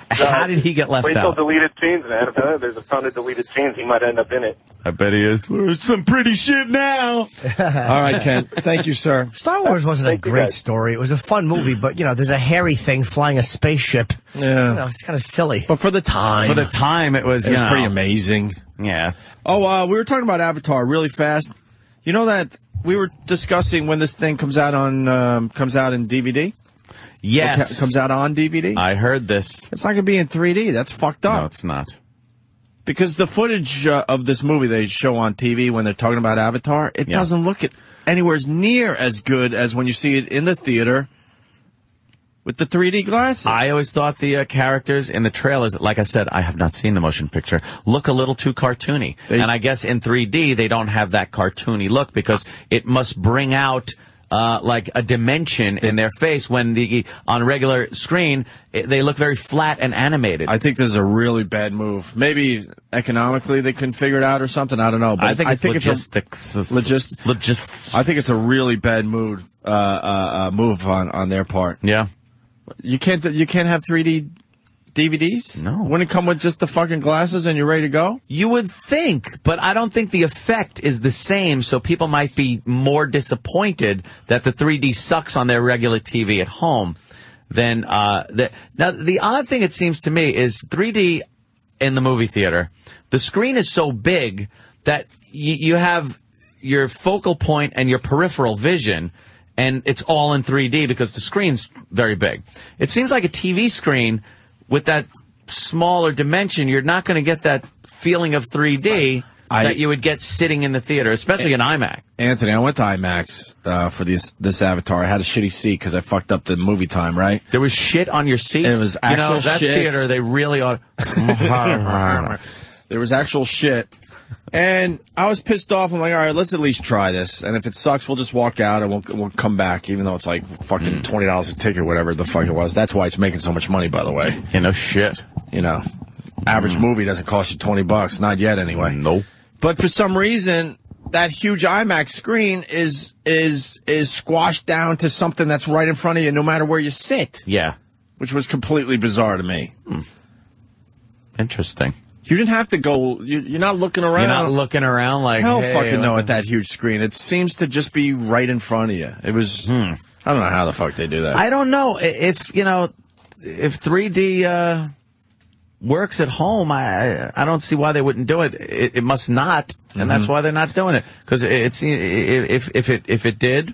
How did he get left Wait till out? deleted scenes, man. There's a ton of deleted scenes. He might end up in it. I bet he is. Some pretty shit now. All right, Ken. Thank you, sir. Star Wars wasn't a great story. It was a fun movie, but, there's a hairy thing flying a spaceship. Yeah. It's kind of silly. But for the time. it was, pretty amazing. Yeah. Oh, we were talking about Avatar really fast. You know that we were discussing when this thing comes out in DVD? Yes. Comes out on DVD? I heard this. It's not going to be in 3D. That's fucked up. No, it's not. Because the footage of this movie they show on TV when they're talking about Avatar, it doesn't look anywhere near as good as when you see it in the theater with the 3D glasses. I always thought the characters in the trailers, like I said, I have not seen the motion picture, look a little too cartoony. And I guess in 3D they don't have that cartoony look because it must bring out like a dimension in their face when on regular screen they look very flat and animated. I think this is a really bad move. Maybe economically they couldn't figure it out or something. I don't know. But I think it's logistics. I think it's a really bad move on their part. Yeah. You can't have 3D DVDs? No. Wouldn't it come with just the fucking glasses and you're ready to go? You would think, but I don't think the effect is the same, so people might be more disappointed that the 3D sucks on their regular TV at home than now, the odd thing, it seems to me, is 3D in the movie theater, the screen is so big that you have your focal point and your peripheral vision, and it's all in 3D because the screen's very big. It seems like a TV screen with that smaller dimension, you're not going to get that feeling of 3D that you would get sitting in the theater, especially in IMAX. Anthony, I went to IMAX for this Avatar. I had a shitty seat because I fucked up the movie time, right? There was shit on your seat? It was actual that shit. theater, they really ought... There was actual shit. And I was pissed off. I'm like, all right, let's at least try this. And if it sucks, we'll just walk out and we'll come back, even though it's like fucking $20 a ticket, whatever the fuck it was. That's why it's making so much money, by the way. No shit. Average movie doesn't cost you $20. Not yet, anyway. Nope. But for some reason, that huge IMAX screen is squashed down to something that's right in front of you, no matter where you sit. Yeah. Which was completely bizarre to me. Interesting. You didn't have to go. You're not looking around. You're not looking around like, hell, hey, fucking no at that huge screen. It seems to just be right in front of you. It was. I don't know how the fuck they do that. I don't know if 3D works at home. I don't see why they wouldn't do it. It must not, and that's why they're not doing it. Because if it did,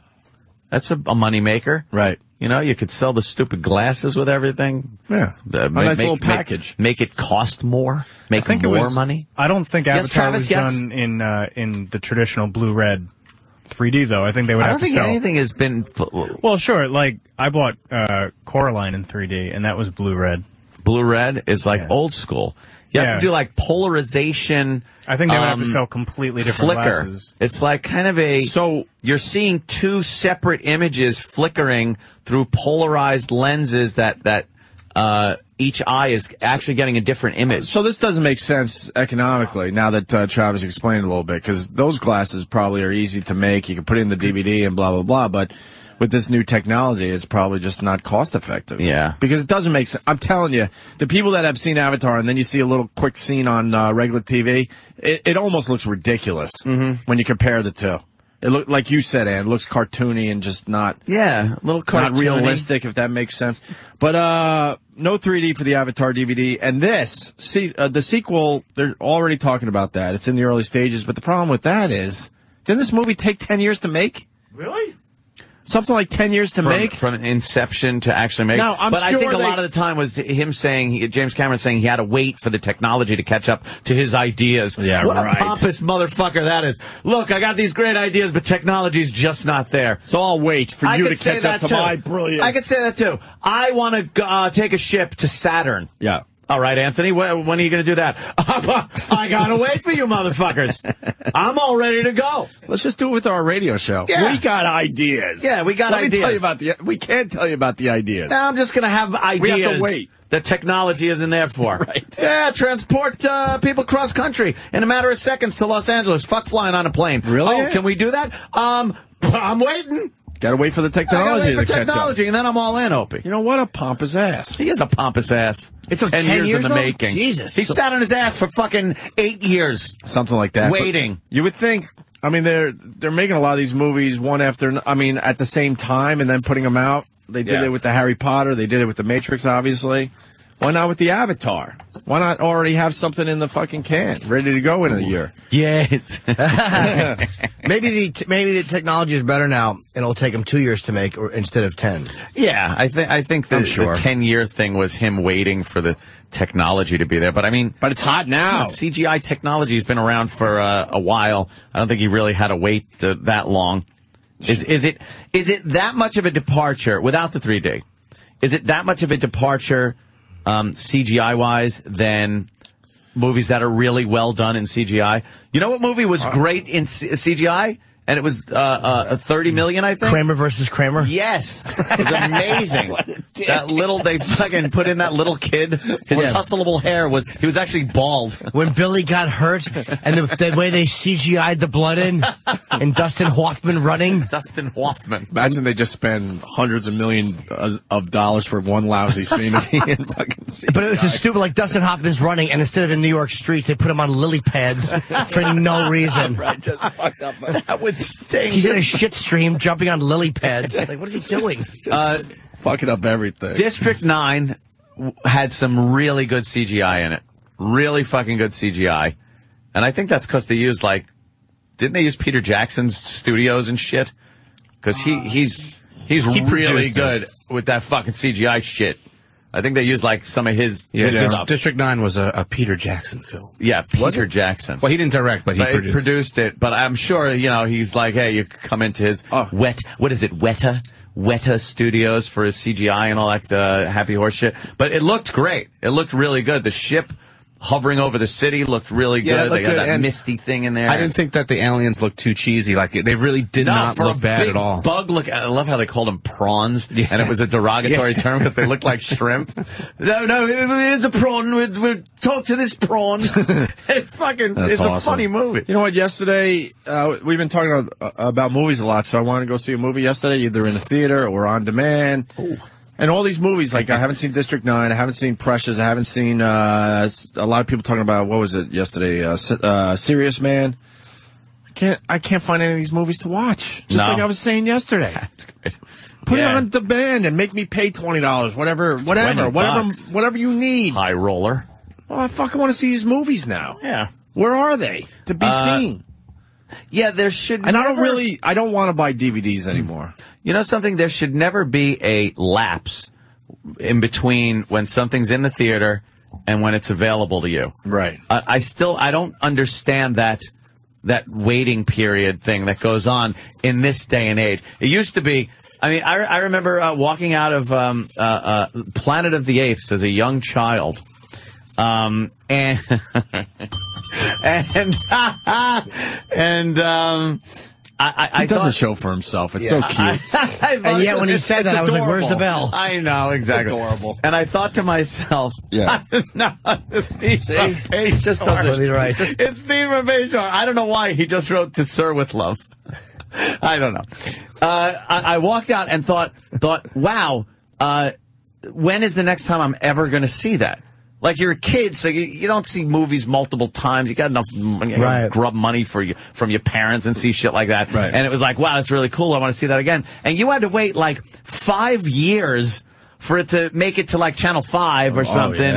that's a moneymaker, right? You could sell the stupid glasses with everything. Yeah, a nice little package. Make it cost more. Make more money. I don't think Avatar was done in the traditional blue-red 3D, though. I think they would have to sell. I don't think anything has been... Well, sure. Like, I bought Coraline in 3D, and that was blue-red. Blue-red is like old school. You have to do like polarization. I think they would have to sell completely different flicker. glasses. It's like kind of you're seeing two separate images flickering through polarized lenses that each eye is actually getting a different image. So this doesn't make sense economically now that Travis explained a little bit, because those glasses probably are easy to make. You can put it in the DVD and blah, blah, blah. But with this new technology, it's probably just not cost effective. Yeah. Because it doesn't make sense. I'm telling you, the people that have seen Avatar and then you see a little quick scene on regular TV, it almost looks ridiculous when you compare the two. It look like you said, Ann, it looks cartoony and just not a little cartoony. Not realistic, if that makes sense. But no 3D for the Avatar DVD. And this, the sequel, they're already talking about that. It's in the early stages. But the problem with that is, didn't this movie take 10 years to make? Really? Something like 10 years to make? From inception to actually make. No, but I think a lot of the time was him saying, James Cameron saying he had to wait for the technology to catch up to his ideas. Yeah, what right. a pompous motherfucker that is. Look, I got these great ideas, but technology's just not there. So I'll wait for you to catch up to my brilliance. I could say that too. I want to take a ship to Saturn. Yeah. All right, Anthony, when are you going to do that? I got to wait for you motherfuckers. I'm all ready to go. Let's just do it with our radio show. Yeah. We got ideas. Yeah, we got ideas. Let me tell you about we can't tell you about the ideas. Now I'm just going to have ideas. We have to wait. That technology isn't there for. Right. Yeah, transport people cross country in a matter of seconds to Los Angeles. Fuck flying on a plane. Really? Oh, can we do that? I'm waiting. Gotta wait for the technology to catch up. And then I'm all in, Opie. You know what? A pompous ass. He is a pompous ass. It took 10 years in the though? making. Jesus. He sat on his ass for fucking 8 years. Something like that. Waiting. But you would think, I mean, they're making a lot of these movies one after, I mean, at the same time and then putting them out. They did it with the Harry Potter. They did it with the Matrix, obviously. Why not with the Avatar? Why not already have something in the fucking can, ready to go in a year? Yes. Maybe the technology is better now, and it'll take them 2 years to make, instead of 10. Yeah, I think the 10-year thing was him waiting for the technology to be there. But I mean, but it's hot now. CGI technology has been around for a while. I don't think he really had to wait that long. Is it that much of a departure without the 3D? Is it that much of a departure? CGI wise than movies that are really well done in CGI. You know what movie was great in CGI? And it was 30 million, I think. Kramer versus Kramer? Yes. It was amazing. They fucking put in that little kid. His tussleable hair he was actually bald. When Billy got hurt, and the way they CGI'd the blood in, and Dustin Hoffman running. Dustin Hoffman. Imagine they just spend hundreds of millions of dollars for one lousy scene. But it was just stupid, like Dustin Hoffman's running, and instead of in New York streets, they put him on lily pads for no reason. Right, just fucked up. That would stink. He's in a shit stream jumping on lily pads. Like, what is he doing? Fucking up everything. District 9 had some really good CGI in it. Really fucking good CGI. And I think that's because they used, didn't they use Peter Jackson's studios and shit? Because he's really good with that fucking CGI shit. I think they used some of his stuff. District 9 was a Peter Jackson film. Yeah, Peter Jackson. Well, he didn't direct, but he produced it. But I'm sure, he's like, hey, you come into his Weta Studios for his CGI and all that Happy Horse shit. But it looked great. It looked really good. The ship hovering over the city looked really good. They got that misty thing in there. I didn't think that the aliens looked too cheesy. They really did not look bad at all. Bug look. I love how they called them prawns, and it was a derogatory term because they looked like shrimp. No, here's a prawn. We'll talk to this prawn. It's awesome. A funny movie. You know what? Yesterday, we've been talking about movies a lot, so I wanted to go see a movie yesterday, either in the theater or on demand. Ooh. And all these movies, I haven't seen District 9, I haven't seen Precious, I haven't seen a lot of people talking about, what was it yesterday, Serious Man. I can't find any of these movies to watch. Just like I was saying yesterday. Put it on demand and make me pay $20, whatever you need. High roller. Well, I fucking want to see these movies now. Yeah. Where are they to be seen? Yeah, there should and I don't want to buy DVDs anymore. You know something? There should never be a lapse in between when something's in the theater and when it's available to you. Right. I don't understand that waiting period thing that goes on in this day and age. It used to be, I remember walking out of Planet of the Apes as a young child. And He does a show for himself. It's so cute. And yet when he said that, I was like, where's the bell? I know, exactly. It's adorable. And I thought to myself, yeah. No, Steve He just does it. Right. It's Steve Mabeshar. I don't know why he just wrote to Sir with love. I don't know. I walked out and thought, wow, when is the next time I'm ever going to see that? Like, you're a kid, so you don't see movies multiple times. You got enough grub money from your parents and see shit like that. Right. And it was like, wow, that's really cool. I want to see that again. And you had to wait like 5 years for it to make it to like Channel 5 or something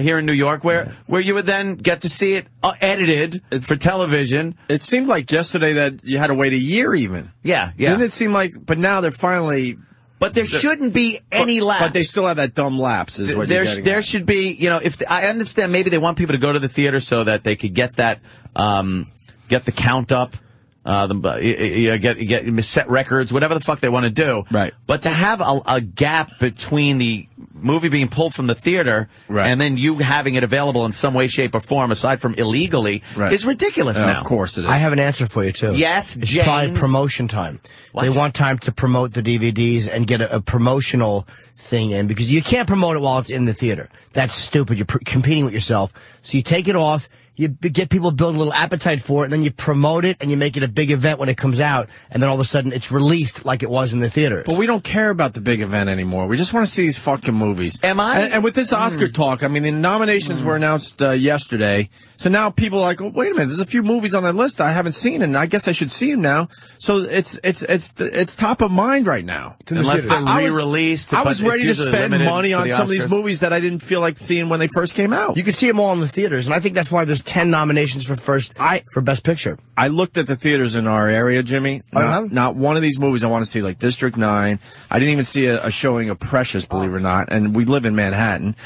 here in New York, where you would then get to see it edited for television. It seemed like yesterday that you had to wait a year even. Yeah. Didn't it seem like, but now they're finally... But there shouldn't be any lapse. But they still have that dumb lapse, is what you're getting There should be, if I understand, maybe they want people to go to the theater so that they could get that, get the count up, get set records, whatever the fuck they want to do. Right. But to have a gap between the movie being pulled from the theater and then you having it available in some way, shape, or form, aside from illegally, is ridiculous now. Of course it is. I have an answer for you, too. Yes, it's James. probably promotion time. What? They want time to promote the DVDs and get a promotional thing in, because you can't promote it while it's in the theater. That's stupid. You're competing with yourself. So you take it off. You get people to build a little appetite for it, and then you promote it, and you make it a big event when it comes out, and then all of a sudden it's released like it was in the theater. But we don't care about the big event anymore. We just want to see these fucking movies. Am I? And with this Oscar talk, I mean, the nominations were announced yesterday, so now people are like, oh, wait a minute, there's a few movies on that list I haven't seen, and I guess I should see them now. So it's top of mind right now. Unless they're re-released. I was ready to spend money on some of these movies that I didn't feel like seeing when they first came out. You could see them all in the theaters, and I think that's why there's 10 nominations for Best Picture. I looked at the theaters in our area, Jimmy. Not one of these movies I want to see, like District 9. I didn't even see a showing of Precious, believe it or not, and we live in Manhattan.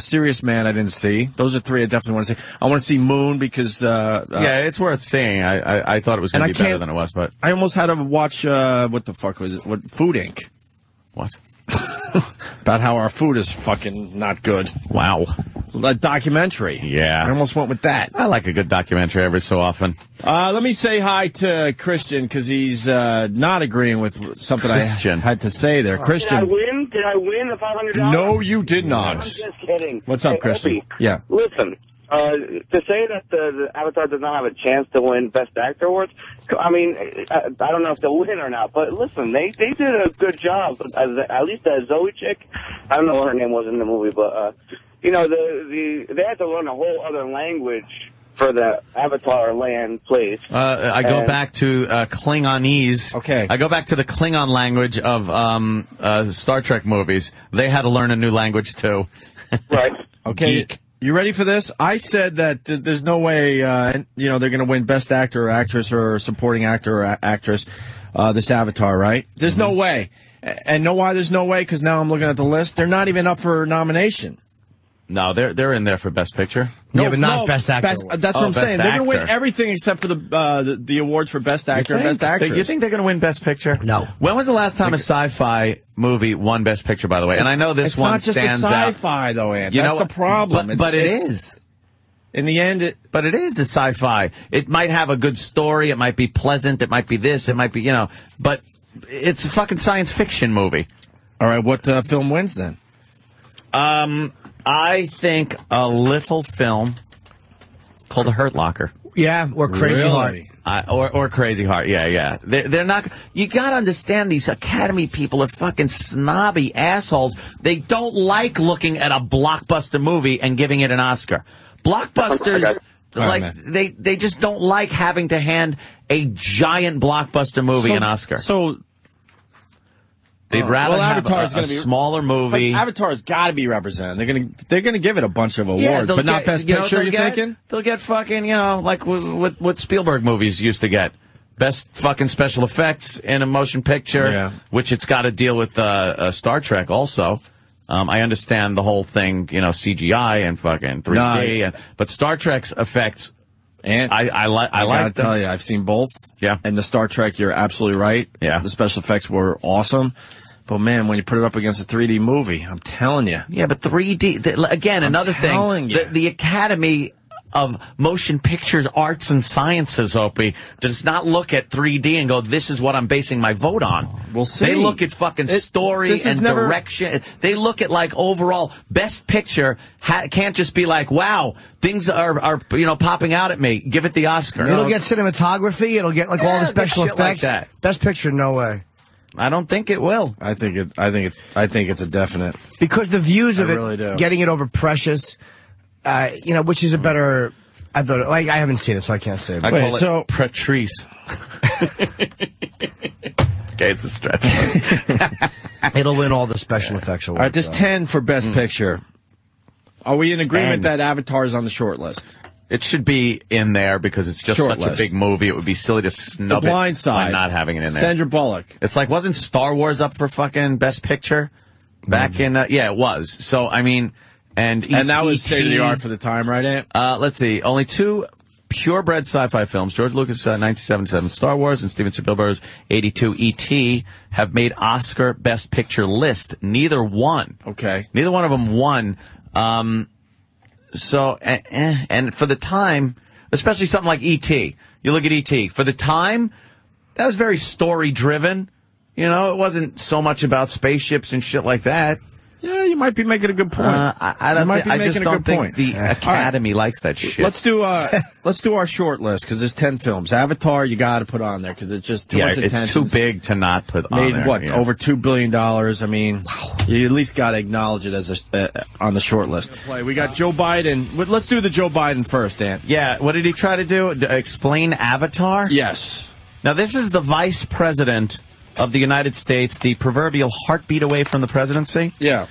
Serious Man I didn't see. Those are three I definitely want to see. I want to see Moon because... yeah, it's worth seeing. I thought it was going to be better than it was, but... I almost had to watch, what the fuck was it? Food Inc. What? About how our food is fucking not good. Wow. A documentary. Yeah. I almost went with that. I like a good documentary every so often. Let me say hi to Christian, because he's not agreeing with something I had to say there. Christian. Did I win the $500? No, you did not. I'm just kidding. What's up, Christian? Opie, yeah. Listen, to say that the Avatar does not have a chance to win Best Actor awards, I mean, I don't know if they'll win or not, but listen, they did a good job. At least that Zoe chick, I don't know what her name was in the movie, but they had to learn a whole other language for the Avatar land place. I go back to Klingonese. Okay. I go back to the Klingon language of Star Trek movies. They had to learn a new language too. Right. Okay. Geek. You ready for this? I said that there's no way, they're going to win Best Actor or Actress or Supporting Actor or Actress, this Avatar, right? There's no way. And know why there's no way? Because now I'm looking at the list. They're not even up for nomination. No, they're in there for Best Picture. Yeah, but not Best Actor. That's what I'm saying. They're going to win everything except for the awards for Best Actor and Best Actress. You think they're going to win Best Picture? No. When was the last time a sci-fi movie won Best Picture, by the way? And I know this one stands out. It's not just a sci-fi, though, Ant. That's the problem. But it is. In the end, but it is a sci-fi. It might have a good story. It might be pleasant. It might be this. It might be, but it's a fucking science fiction movie. All right, what film wins then? I think a little film called The Hurt Locker. Yeah, or Crazy Heart. Or Crazy Heart. Yeah. They're not. You got to understand, these Academy people are fucking snobby assholes. They don't like looking at a blockbuster movie and giving it an Oscar. Blockbusters, they just don't like having to hand a giant blockbuster movie an Oscar. So they'd rather have a smaller movie. But Avatar's got to be represented. They're gonna give it a bunch of awards, but not Best Picture. You're thinking they'll get fucking like what Spielberg movies used to get. Best fucking special effects in a motion picture, which it's got to deal with Star Trek also. I understand the whole thing, CGI and fucking 3D, but Star Trek's effects, and I like. I gotta tell you, I've seen both. Yeah, and the Star Trek, you're absolutely right. Yeah, the special effects were awesome, but man, when you put it up against a 3D movie, I'm telling you. Yeah, but 3D again, another thing. The Academy of motion picture arts and sciences, Opie, does not look at 3D and go, this is what I'm basing my vote on. We'll see. They look at fucking story and direction. They look at, like, overall best picture. Can't just be like, wow, things are popping out at me. Give it the Oscar. It'll get cinematography. It'll get, like, all the special effects. Like that. Best picture, no way. I don't think it will. I think it's a definite. Because the views of really do. Getting it over Precious, which is a better. I thought, like, I haven't seen it, so I can't say. I call it Patrice. Okay, it's a stretch. It'll win all the special effects awards. All right, there's 10 for Best Picture. Are we in agreement that Avatar is on the short list? It should be in there because it's just such a big movie. It would be silly to snub The Blind it Side. by not having it in there. Sandra Bullock. It's like, wasn't Star Wars up for fucking Best Picture back in? Yeah, it was. So I mean, and that was state of the art for the time, right, Ant? Let's see, only 2 purebred sci-fi films, George Lucas' 1977 Star Wars and Steven Spielberg's 82 E.T. have made Oscar Best Picture list. Neither one. Okay. Neither one of them won. So, and for the time, especially something like E.T., you look at E.T., for the time, that was very story-driven. You know, it wasn't so much about spaceships and shit like that. Yeah, you might be making a good point. I just don't think the Academy likes that shit. Let's do our short list because there's 10 films. Avatar, you got to put on there because it's just too much attention. It's too big to not put on there. Made what, over $2 billion? I mean, you at least got to acknowledge it as on the short list. We got Joe Biden. Let's do the Joe Biden first, Dan. Yeah, what did he try to do? Explain Avatar? Yes. Now this is the vice president of the United States, the proverbial heartbeat away from the presidency. Yeah.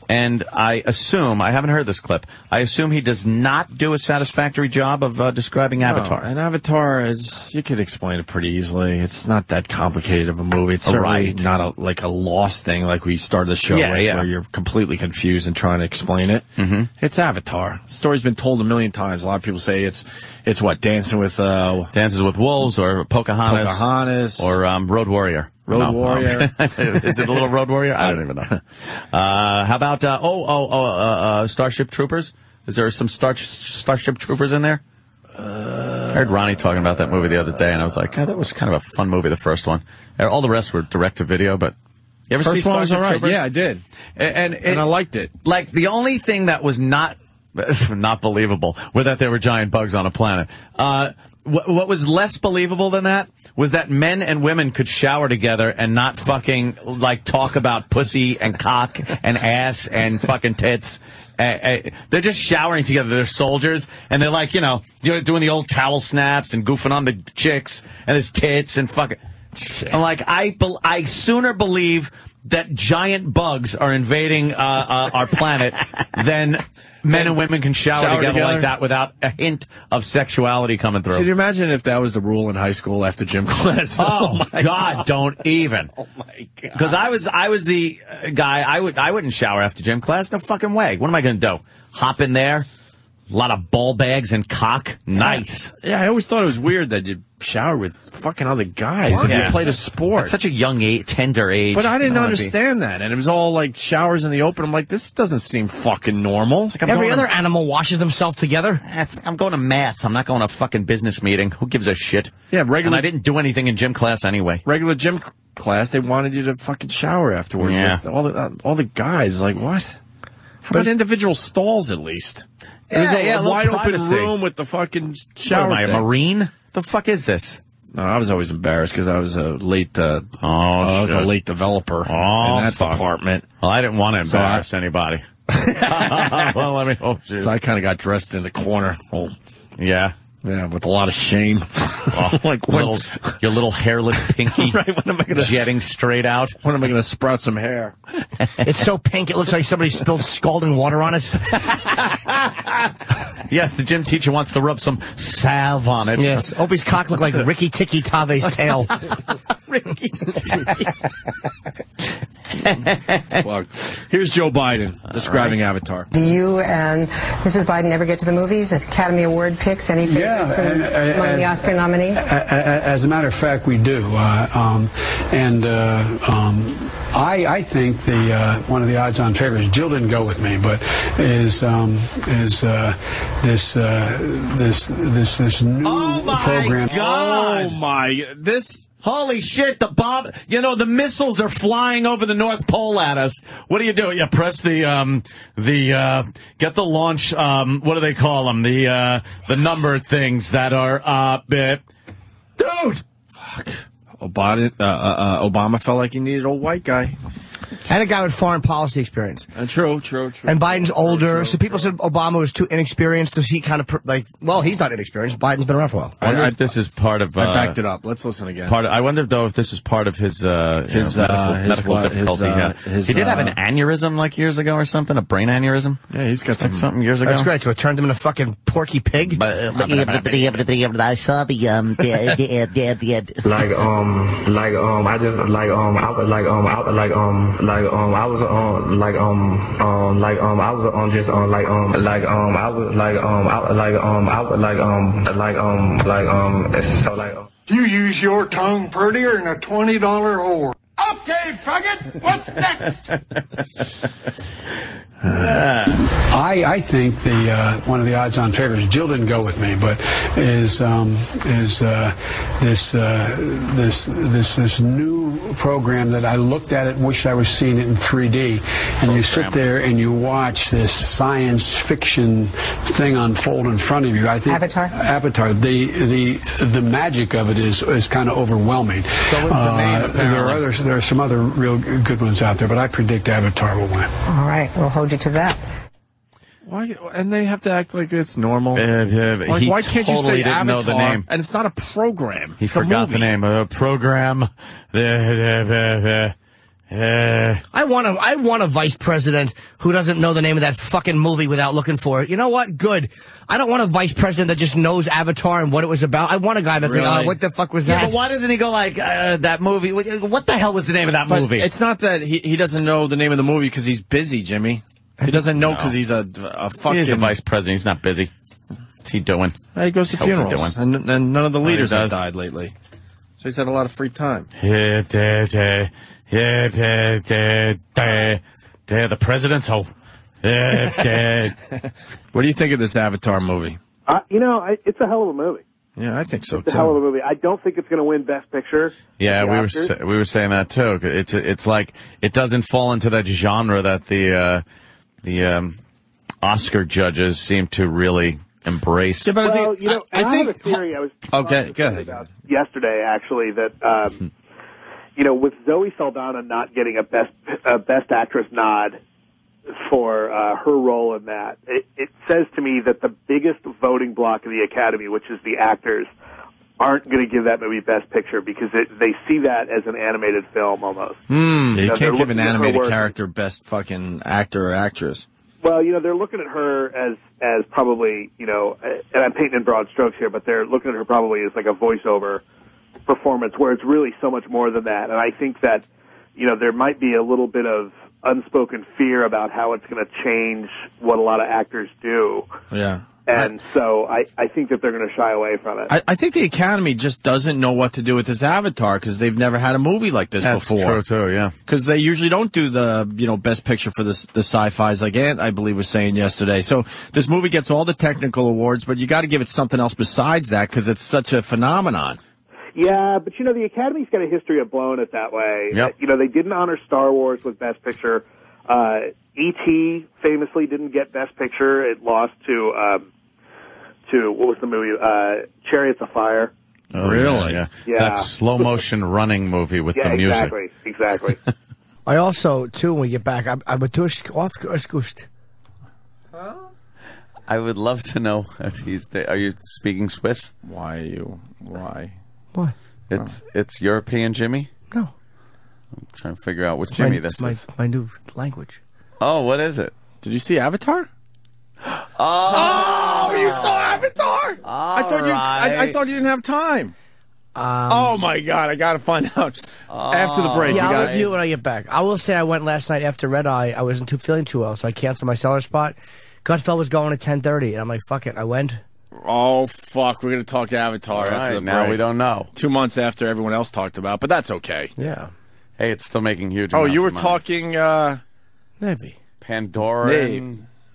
And I assume, I haven't heard this clip, I assume he does not do a satisfactory job of describing Avatar. And Avatar is, you could explain it pretty easily. It's not that complicated of a movie. It's certainly not like a lost thing like we started the show with, where you're completely confused and trying to explain it. Mm-hmm. It's Avatar. The story's been told a million times. A lot of people say it's what, Dances with Wolves or Pocahontas. Or Road Warrior. Warrior. Is it the little Road Warrior? I don't even know. How about, Starship Troopers? Is there some Starship Troopers in there? I heard Ronnie talking about that movie the other day, and I was like, God, that was kind of a fun movie, the first one. All the rest were direct-to-video, but you ever see First one was all right. Troopers? Yeah, I did. And I liked it. Like, the only thing that was not believable were that there were giant bugs on a planet. What was less believable than that was that men and women could shower together and not fucking, like, talk about pussy and cock and ass and fucking tits. They're just showering together. They're soldiers, and they're like, doing the old towel snaps and goofing on the chicks and his tits and fucking. I'm like, I sooner believe that giant bugs are invading our planet than men and women can shower together like that without a hint of sexuality coming through. Could you imagine if that was the rule in high school after gym class? Oh my God, don't even. Oh my God. Because I was the guy, I wouldn't shower after gym class. No fucking way. What am I going to do? Hop in there? A lot of ball bags and cock? Nice. Yeah, I always thought it was weird that you shower with fucking other guys if you played a sport. At such a young age, tender age. But I didn't understand that. And it was all like showers in the open. I'm like, this doesn't seem fucking normal. Like every other animal washes themselves together. I'm going to math. I'm not going to a fucking business meeting. Who gives a shit? Yeah, And I didn't do anything in gym class anyway. Regular gym class, they wanted you to fucking shower afterwards. Yeah. With all the guys. Like, what? How about individual stalls at least? It was a wide open room with the fucking shower. What am I, a Marine? The fuck is this? No, I was always embarrassed because I was a late. I was a late developer in that department. Well, I didn't want to embarrass anybody. Well, let me. Oh, shit. So I kind of got dressed in the corner. Oh, yeah. Yeah, with a lot of shame. Like your little hairless pinky, right? When am I gonna jetting straight out? When am I going to sprout some hair? It's so pink it looks like somebody spilled scalding water on it. Yes, the gym teacher wants to rub some salve on it. Yes, Opie's cock looked like Ricky Tikki Tave's tail. Ricky. Fuck. Here's Joe Biden describing Avatar. Do you and Mrs. Biden ever get to the movies? Academy Award picks? Any favorites among the Oscar nominees? As a matter of fact, we do. I think the one of the odds-on favorites. Jill didn't go with me, but is this new program. God. Oh my! Holy shit, the bomb, the missiles are flying over the North Pole at us. What do? You press get the launch, what do they call them? The number things that are, dude! Fuck. Obama felt like he needed a white guy. And a guy with foreign policy experience. True. And Biden's older, so people said Obama was too inexperienced. Does he kind of, well, he's not inexperienced. Biden's been around for a while. I wonder if this is part of... I backed it up. Let's listen again. I wonder, though, if this is part of his medical difficulty. He did have an aneurysm, years ago or something, a brain aneurysm. Yeah, he's got something years ago. That's great. So it turned him into a fucking porky pig. I saw the You use your tongue prettier than a $20 whore. Okay, faggot, what's next? I think the one of the odds-on favorites. Jill didn't go with me, but is this new program that I looked at it, wished I was seeing it in 3D, and you sit there and you watch this science fiction thing unfold in front of you. I think Avatar. The magic of it is kind of overwhelming. So what's the name? There are some other real good ones out there, but I predict Avatar will win. All right, we'll hold you to that. Why? And they have to act like it's normal. Why can't you say Avatar? Know the name. And it's not a program. He forgot the name of the program. I want a vice president who doesn't know the name of that fucking movie without looking for it. You know what? Good. I don't want a vice president that just knows Avatar and what it was about. I want a guy that's like, what the fuck was that? Yeah, but why doesn't he go that movie? What the hell was the name of that movie? It's not that he doesn't know the name of the movie because he's busy, Jimmy. He doesn't know because he's a fucking... He's the vice president. He's not busy. What's he doing? He goes to funerals. And none of the leaders have died lately. So he's had a lot of free time. The president's home. What do you think of this Avatar movie? It's a hell of a movie. Yeah, I think so, It's a hell of a movie. I don't think it's going to win Best Picture. Yeah, we were saying that too. It's like it doesn't fall into that genre that the Oscar judges seem to really embrace. Yeah, but I have a theory I was okay, go ahead. About yesterday, actually, that with Zoe Saldana not getting a Best Actress nod for her role in that, it says to me that the biggest voting block of the Academy, which is the actors, aren't going to give that movie Best Picture because they see that as an animated film almost. You can't give an animated character Best fucking actor or actress. Well, they're looking at her as probably, and I'm painting in broad strokes here, but they're looking at her probably as like a voiceover performance where it's really so much more than that. And I think that, there might be a little bit of unspoken fear about how it's going to change what a lot of actors do. Yeah. And so I think that they're going to shy away from it. I think the Academy just doesn't know what to do with this Avatar because they've never had a movie like this before. That's true, too, yeah. Because they usually don't do the, Best Picture for the sci-fis like Ant, I believe, was saying yesterday. So this movie gets all the technical awards, but you got to give it something else besides that because it's such a phenomenon. Yeah, but the Academy's got a history of blowing it that way. Yep. They didn't honor Star Wars with Best Picture. E.T. famously didn't get Best Picture. It lost to what was the movie? Chariots of Fire. Oh, really? Yeah. That slow motion running movie with the music. Exactly. I also, too, when we get back, I'm a aufgeschusst. I would love to know if are you speaking Swiss? Why? What? It's European Jimmy? No. I'm trying to figure out what Jimmy this is. My new language. Oh, what is it? Did you see Avatar? Oh, you saw Avatar? I thought you didn't have time. Oh my God! I gotta find out after the break. Yeah, I'll review it when I get back. I will say I went last night after Red Eye. I wasn't feeling too well, so I canceled my cellar spot. Gutfeld was going at 10:30, and I'm like, fuck it. I went. Oh fuck! We're gonna talk Avatar after the break. Now we don't know. 2 months after everyone else talked about, but that's okay. Yeah. Hey, it's still making huge. Oh, amounts you were of money. talking. Maybe. Pandora.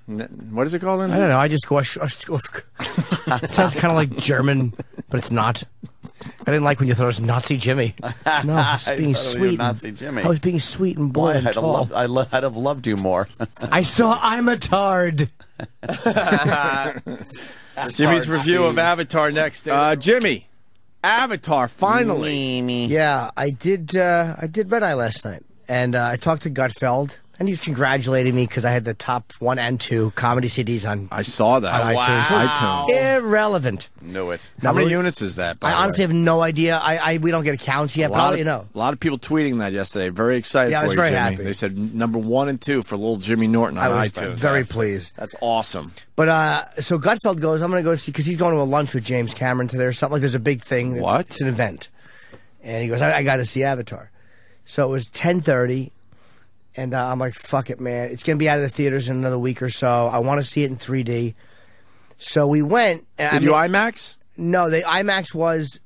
What is it called? I don't know. I just go. It sounds kind of like German, but it's not. I didn't like when you thought it was Nazi Jimmy. No, I was being sweet. Nazi Jimmy. I was being sweet and blue and tall. I'd have loved you more. I saw I'm a tard. Jimmy's review of Avatar next. Jimmy, Avatar finally. Yeah, I did Red Eye last night, and I talked to Gutfeld. And he's congratulating me because I had the top 1 and 2 comedy CDs on. I saw that. On iTunes. Irrelevant. Knew it. How many units is that? I honestly have no idea. We don't get accounts yet, but I'll let you know. A lot of people tweeting that yesterday. Very excited for you, Jimmy. Happy. They said number 1 and 2 for little Jimmy Norton on iTunes. Very pleased. That's awesome. But so Gutfeld goes, I'm going to go see, because he's going to a lunch with James Cameron today or something. Like there's a big thing. What? It's an event. And he goes, I got to see Avatar. So it was 10:30. And I'm like, fuck it, man. It's going to be out of the theaters in another week or so. I want to see it in 3D. So we went. Did you IMAX? No, the IMAX was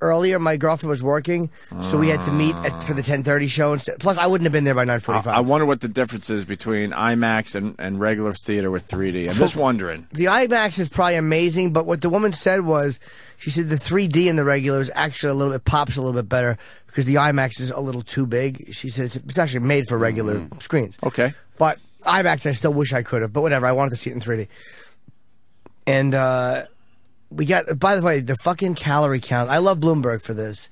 earlier. My girlfriend was working, so we had to meet for the 10:30 show. Plus, I wouldn't have been there by 9:45. I wonder what the difference is between IMAX and regular theater with 3D. I'm just wondering. The IMAX is probably amazing, but what the woman said was, she said the 3D in the regular is actually pops a little bit better because the IMAX is a little too big. She said it's actually made for regular screens. Okay. But IMAX, I still wish I could have, but whatever. I wanted to see it in 3D. And we got, by the way, the fucking calorie count. I love Bloomberg for this.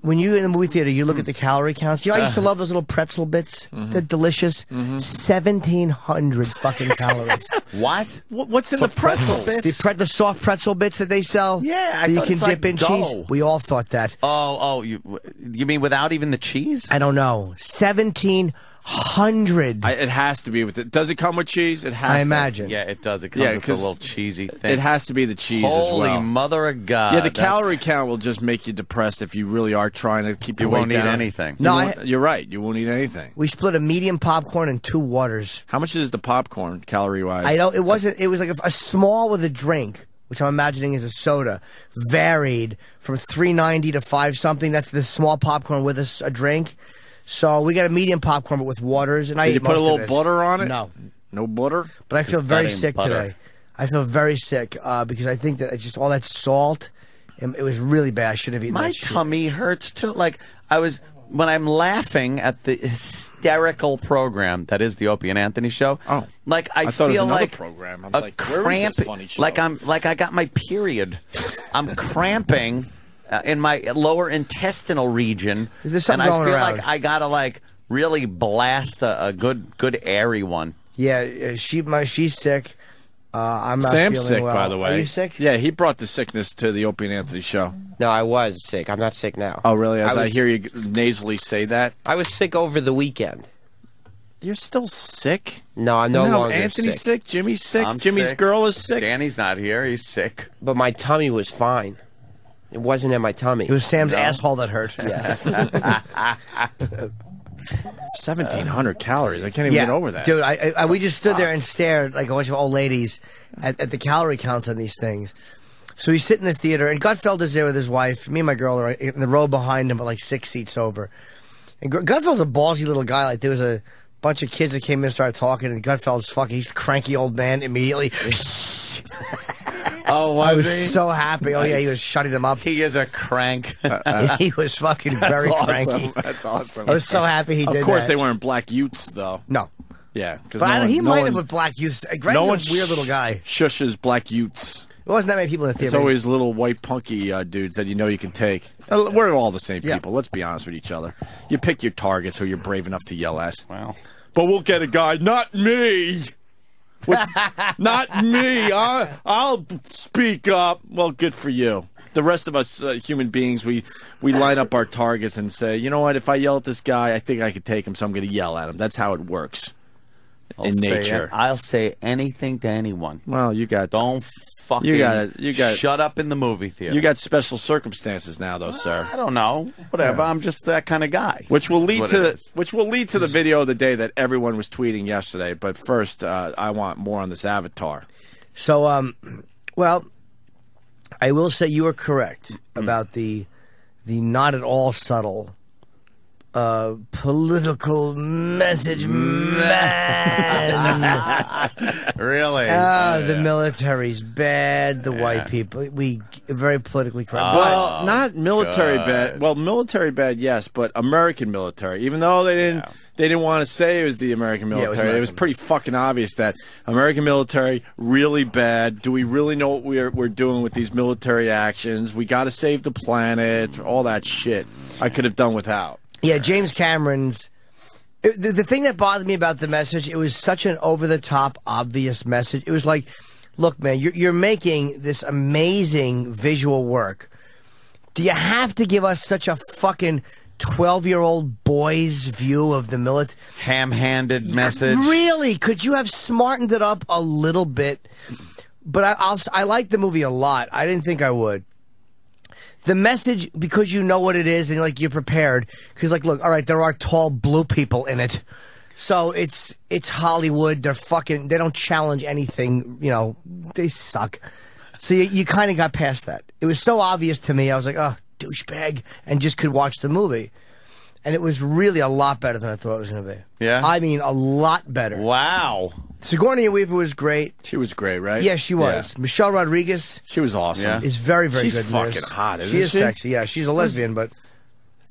When you're in the movie theater, you look at the calorie counts. You know, I used to love those little pretzel bits. They're delicious. 1,700 fucking calories. What? What's in the pretzel bits? The soft pretzel bits that they sell. Yeah, that you can it's dip in cheese. We all thought that. Oh, you mean without even the cheese? I don't know. 1,700. It has to be with it. Does it come with cheese? It has. I imagine. Yeah, it does. It comes with a little cheesy thing. It has to be the cheese as well. Holy mother of God! Yeah, the calorie count will just make you depressed if you really are trying to keep your weight down. You won't eat anything. No, you're right. You won't eat anything. We split a medium popcorn and 2 waters. How much is the popcorn calorie wise? I don't. It wasn't. It was like a small with a drink, which I'm imagining is a soda, varied from $3.90 to $5 something. That's the small popcorn with a drink. So we got a medium popcorn, but with waters. And I Did you put a little butter on it? No. No butter? But I feel very sick today. I feel very sick because I think that it's just all that salt. It was really bad. I should have eaten that shit. My tummy hurts too. Like when I'm laughing at the hysterical program that is the Opie and Anthony show. Oh, like I thought feel it was another like program. I was like, cramp. where is this funny show? Like I got my period. I'm cramping in my lower intestinal region, Is something and I going feel around? like I gotta really blast a good airy one. Yeah, she's sick. I'm not Sam's feeling sick, well. by the way. Are you sick? Yeah, he brought the sickness to the Opie and Anthony show. No, I was sick. I'm not sick now. Oh, really? I hear you nasally say that. I was sick over the weekend. You're still sick? No, I'm no longer Anthony's sick. Jimmy's sick. I'm Jimmy's sick. girl is sick. Danny's not here. He's sick. But my tummy was fine. It wasn't in my tummy. It was Sam's asshole that hurt. Yeah. 1,700 calories. I can't even get over that. Dude, we just stood there and stared like a bunch of old ladies at the calorie counts on these things. So we sit in the theater, and Gutfeld is there with his wife. Me and my girl are in the row behind him, but like 6 seats over. And Gutfeld's a ballsy little guy. Like there was a bunch of kids that came in and started talking, and Gutfeld's he's a cranky old man immediately. Oh, I was so happy. Oh, yeah, he was shutting them up. He is a crank. He was fucking very cranky. That's awesome. I was so happy he did that. Of course, they weren't black utes, though. No. Yeah. But he might have with black youths. Greg's a weird little guy. Shushes black utes. It wasn't that many people in the theater. It's always little white punky dudes that you know you can take. We're all the same people. Let's be honest with each other. You pick your targets who you're brave enough to yell at. Wow. But we'll get a guy, not me. Not me. I'll speak up. Well, good for you. The rest of us human beings, we line up our targets and say, you know what? If I yell at this guy, I think I could take him, so I'm going to yell at him. That's how it works in nature. I'll say anything to anyone. Well, you got don't fucking you got shut up in the movie theater. You got special circumstances now, though, sir. I don't know. Whatever. Yeah. I'm just that kind of guy. Which will lead to the video of the day that everyone was tweeting yesterday. But first, I want more on this Avatar. So, well, I will say you are correct about the not at all subtle political message man. Really? The military's bad. The white people, we very politically correct. Well, not military bad. Well, military bad, yes, but American military. Even though they didn't want to say it was the American military. It was pretty fucking obvious that American military really bad. Do we really know what we're doing with these military actions? We got to save the planet. All that shit. I could have done without. Yeah, James Cameron's. The thing that bothered me about the message, it was such an over-the-top, obvious message. It was like, look, man, you're making this amazing visual work. Do you have to give us such a fucking 12-year-old boy's view of the military? Ham-handed message? Really? Could you have smartened it up a little bit? But I like the movie a lot. I didn't think I would. The message, because you know what it is and like you're prepared, because like, look, all right, there are tall blue people in it, so it's Hollywood. They don't challenge anything, you know, they suck. So you kind of got past that. It was so obvious to me. I was like, oh, douchebag, and just could watch the movie. And it was really a lot better than I thought it was going to be. Yeah? I mean, a lot better. Wow. Sigourney Weaver was great. She was great, right? Yeah, she was. Yeah. Michelle Rodriguez. She was awesome. Is very, very she's good. She's fucking hot, isn't she? Is sexy, yeah. She's a lesbian, but...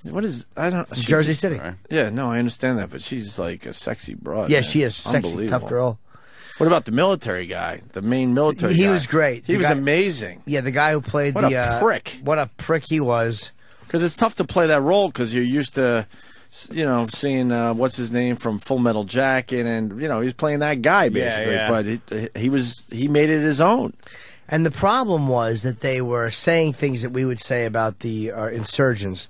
What is... I don't... Jersey City. Yeah, no, I understand that, but she's like a sexy broad. Yeah, man. she is sexy, tough girl. What about the military guy? The main military guy? He was great. He was amazing. Yeah, the guy who played what a prick. What a prick he was. Because it's tough to play that role because you're used to... You know, seeing what's his name from Full Metal Jacket, and you know he was playing that guy basically, but he made it his own. And the problem was that they were saying things that we would say about the insurgents,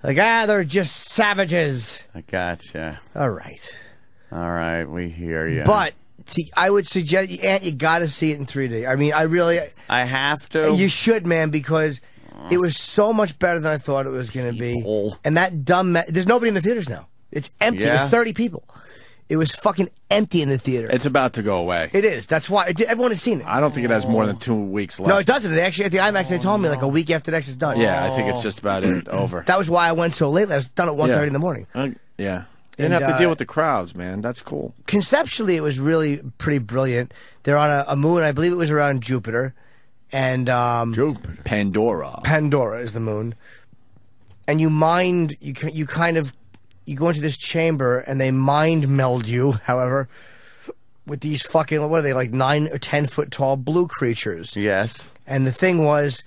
like they're just savages. I gotcha. All right, we hear you. But I would suggest, Aunt, you got to see it in 3D. I mean, I have to. You should, man, because. It was so much better than I thought it was going to be. And that dumb... There's nobody in the theaters now. It's empty. Yeah. There's 30 people. It was fucking empty in the theater. It's about to go away. It is. That's why. Everyone has seen it. I don't think it has more than 2 weeks left. No, it doesn't. Actually, at the IMAX, they told me like a week after next is done. Yeah, I think it's just about over. That was why I went so late. I was done at 1:30 in the morning. Yeah. You didn't have to deal with the crowds, man. That's cool. Conceptually, it was really pretty brilliant. They're on a moon. I believe it was around Jupiter. And Pandora is the moon, and you go into this chamber and they mind meld you. However, with these fucking what are they, like 9 or 10 foot tall blue creatures? Yes. And the thing was,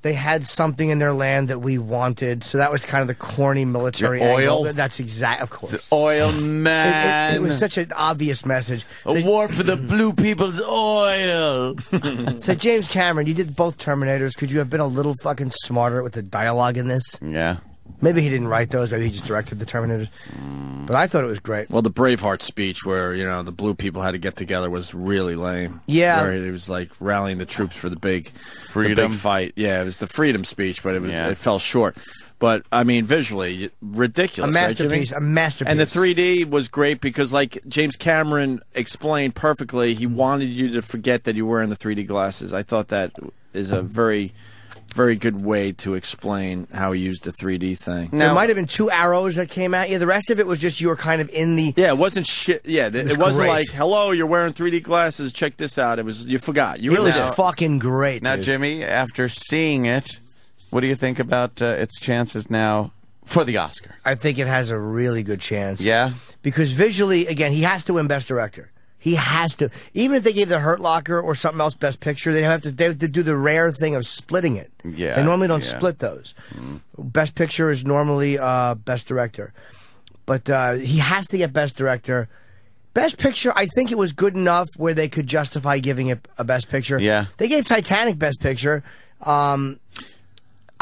they had something in their land that we wanted, so that was kind of the corny military oil. Angle. That's of course. It's oil, man. It was such an obvious message. A war for the blue people's oil. So James Cameron, you did both Terminators. Could you have been a little fucking smarter with the dialogue in this? Yeah. Maybe he didn't write those. Maybe he just directed the Terminators. But I thought it was great. Well, the Braveheart speech where, you know, the blue people had to get together was really lame. Yeah. Where it was like rallying the troops for the big fight. Yeah, it was the freedom speech, but it fell short. But, I mean, visually, ridiculous. A masterpiece. Right, a masterpiece. And the 3D was great because, like James Cameron explained perfectly, he wanted you to forget that you were wearing the 3D glasses. I thought that is a very good way to explain how he used the 3D thing. Now, there might have been 2 arrows that came at you. The rest of it was just you were kind of in the... Yeah, it wasn't shit. Yeah, it wasn't like, hello, you're wearing 3D glasses, check this out. It was, you forgot. You really did. Fucking great, Now, dude. Jimmy, after seeing it, what do you think about its chances now for the Oscar? I think it has a really good chance. Yeah? Because visually, again, he has to win Best Director. He has to. Even if they gave The Hurt Locker or something else Best Picture, they have to do the rare thing of splitting it. Yeah. They normally don't split those. Best Picture is normally Best Director. But he has to get Best Director. Best Picture, I think it was good enough where they could justify giving it a Best Picture. Yeah. They gave Titanic Best Picture.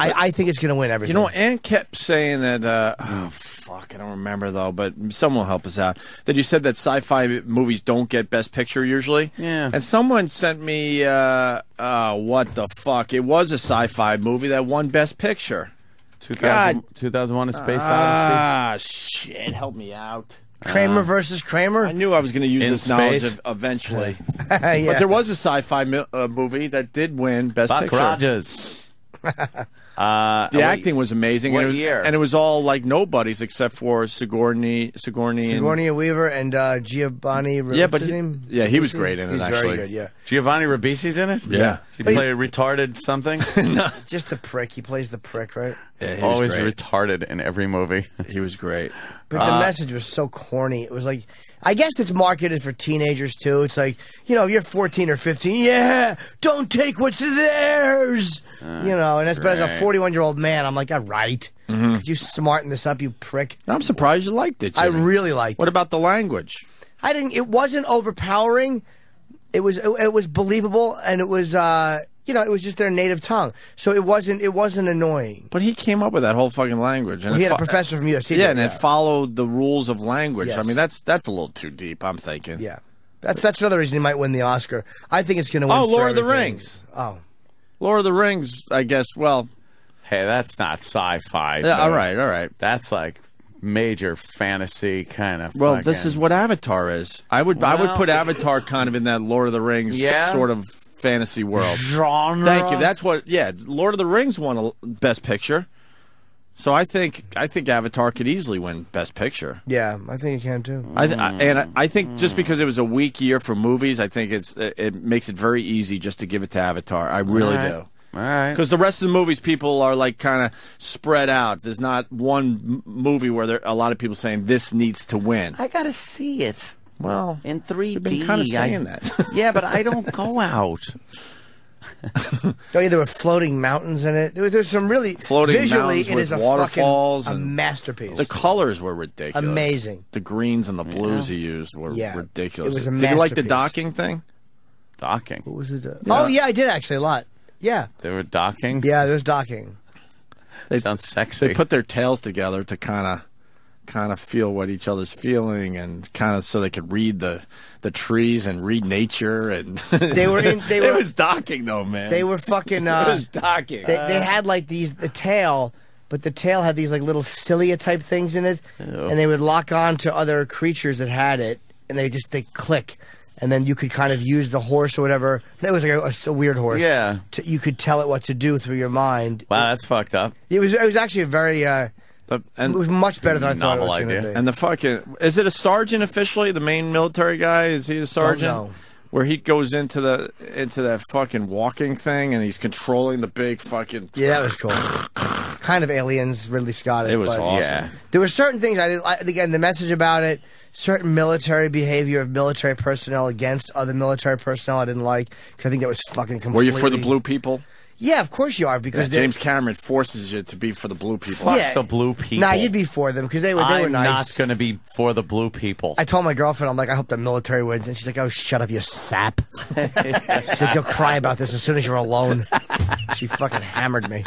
I think it's going to win everything. You know, Ann kept saying that, I don't remember though, but someone will help us out, that you said that sci-fi movies don't get Best Picture usually. Yeah. And someone sent me, what the fuck? It was a sci-fi movie that won Best Picture. 2001 A Space Odyssey. Shit, help me out. Kramer versus Kramer? I knew I was going to use this knowledge eventually. Yeah. But there was a sci-fi movie that did win Best Buck Picture. Rogers. The acting was amazing. What and it was, year? And it was all like nobodies except for Sigourney Weaver and Giovanni. Yeah, but he was great in it. He's actually, very good. Yeah, Giovanni Ribisi's in it. Yeah. Does he play a retarded something? just the prick. He plays the prick, right? Yeah, he Always was great. retarded in every movie. He was great. But the message was so corny. It was like, I guess it's marketed for teenagers too. It's like, you're 14 or 15. Yeah, don't take what's theirs. And that's but as a 41-year-old man, I'm like, all right. Could you smarten this up, you prick? I'm surprised you liked it, I Jimmy. really liked it. What about the language? I didn't. It wasn't overpowering. It was believable, and it was it was just their native tongue. So it wasn't annoying. But he came up with that whole fucking language. And he had a professor from USC. Yeah, and it followed the rules of language. Yes. I mean, that's a little too deep, I'm thinking. Yeah. That's another reason he might win the Oscar. I think it's going to win. Oh, for Lord of the everything. Rings. Oh. Lord of the Rings, I guess, well. Hey, that's not sci-fi. Yeah, all right. That's like major fantasy kind of. Well, this is what Avatar is. I would put Avatar kind of in that Lord of the Rings sort of fantasy world. Genre. Thank you. That's what. Yeah, Lord of the Rings won a Best Picture. So I think Avatar could easily win Best Picture. Yeah, I think it can too. I think just because it was a weak year for movies, I think it makes it very easy just to give it to Avatar. I really do. All right. Because the rest of the movies, people are like kind of spread out. There's not one movie where there a lot of people saying this needs to win. I gotta see it. Well, in 3D. You've been kind of saying that. Yeah, but I don't go out. There were floating mountains in it. There's some really floating visually. mountains It with is a waterfalls fucking, and a masterpiece. The colors were ridiculous. Amazing. The greens and the blues he used were ridiculous. It was a Did you like the masterpiece. docking thing? Docking. What was it? Oh yeah, I did actually a lot. Yeah. They were docking. Yeah, there's docking. Sounds sexy. They put their tails together to kind of feel what each other's feeling, and kind of so they could read the trees and read nature. And it was docking though, man. They were fucking. It was docking. They had like the tail, but the tail had these like little cilia type things in it, and they would lock on to other creatures that had it, and they click. And then you could kind of use the horse or whatever. That was like a weird horse. Yeah. You could tell it what to do through your mind. Wow, that's fucked up. It was actually a very. It was much better than I thought it was going to be. And the fucking is it a sergeant officially? The main military guy, is he a sergeant? Don't know. Where he goes into that fucking walking thing and he's controlling the big fucking. Yeah, that was cool. Kind of Aliens, Ridley Scott. It was awesome. Yeah. There were certain things I didn't like. Again, the message about it. Certain military behavior of military personnel against other military personnel I didn't like, because I think that was fucking completely... Were you for the blue people? Yeah, of course you are, because... James Cameron forces you to be for the blue people. Fuck the blue people. Nah, you'd be for them, because they were nice. I'm not going to be for the blue people. I told my girlfriend, I'm like, I hope the military wins, and she's like, oh, shut up, you sap. She's like, you'll cry about this as soon as you're alone. She fucking hammered me.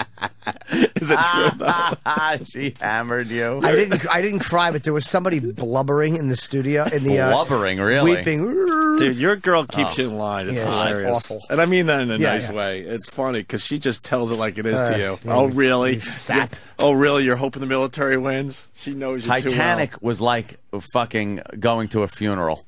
Is it true, though? She hammered you. I didn't cry, but there was somebody blubbering in the studio. Blubbering, really? Weeping. Dude, your girl keeps you in line. It's hilarious. It's awful. And I mean that in a nice way. It's funny, because she just tells it like it is to you. Yeah, oh, really? Sap. Oh, really? You're hoping the military wins? She knows you Titanic too well. was like fucking going to a funeral.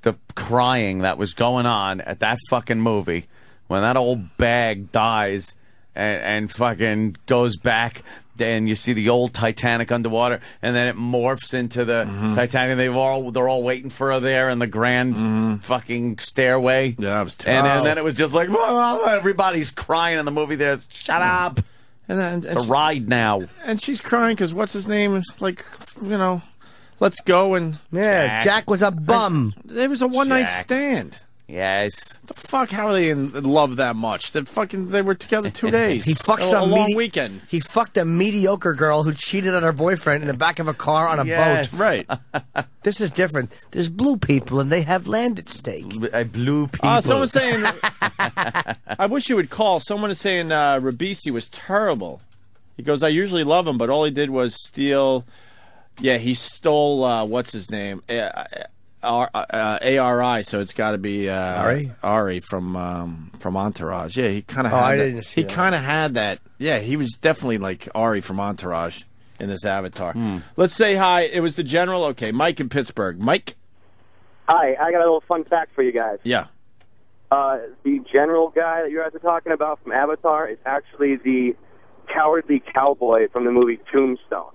The crying that was going on at that fucking movie when that old bag dies and fucking goes back, and you see the old Titanic underwater, and then it morphs into the Titanic. They're all waiting for her there in the grand fucking stairway. Yeah, it was terrible. And then it was just like, well, everybody's crying in the movie. There's shut up. And then it's a ride now. And she's crying because what's his name? Like, let's go and Jack was a bum. It was a one-night stand. Yes. The fuck? How are they in love that much? They were together 2 days. He fucked a long weekend. He fucked a mediocre girl who cheated on her boyfriend in the back of a car on a boat. Right. This is different. There's blue people and they have land at stake. Blue people. Someone's saying. I wish you would call. Someone is saying Ribisi was terrible. He goes, I usually love him, but all he did was steal. Yeah, he stole. What's his name? ARI, so it's got to be Ari from Entourage. Yeah, he kind of had that. He kind of had that. Yeah, he was definitely like Ari from Entourage in this Avatar. Let's say hi. It was the general. Okay, Mike in Pittsburgh. Mike? Hi, I got a little fun fact for you guys. Yeah. The general guy that you guys are talking about from Avatar is actually the cowardly cowboy from the movie Tombstone.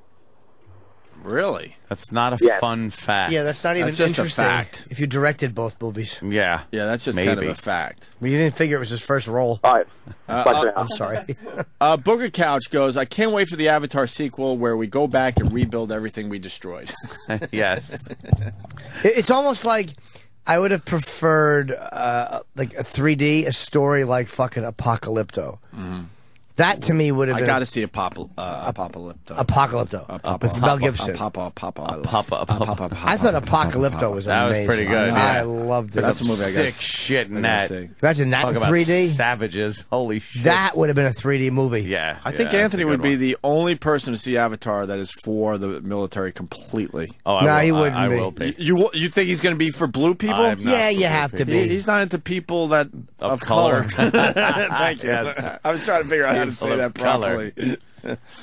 Really? That's not a fun fact. Yeah, that's not even just interesting. a fact. If you directed both movies. Yeah. Yeah, that's just kind of a fact. Well, you didn't figure it was his first role. All right. I'm sorry. Booger Couch goes, I can't wait for the Avatar sequel where we go back and rebuild everything we destroyed. Yes. It's almost like I would have preferred like a 3D, a story like fucking Apocalypto. Mm-hmm. That to me would have been. I got to see Apocalypto. With Mel Gibson. I thought Apocalypto was amazing. That was pretty good. I loved it. That's a movie I got sick shit in that. Imagine that Talk in about 3D. Savages. Holy shit. That would have been a 3D movie. Yeah. I think Anthony would be the only person to see Avatar that is for the military completely. Oh, no, he wouldn't. I will be. You think he's going to be for blue people? Yeah, you have to be. He's not into people that of color. Thank you. Yes. I was trying to figure out how to say that properly.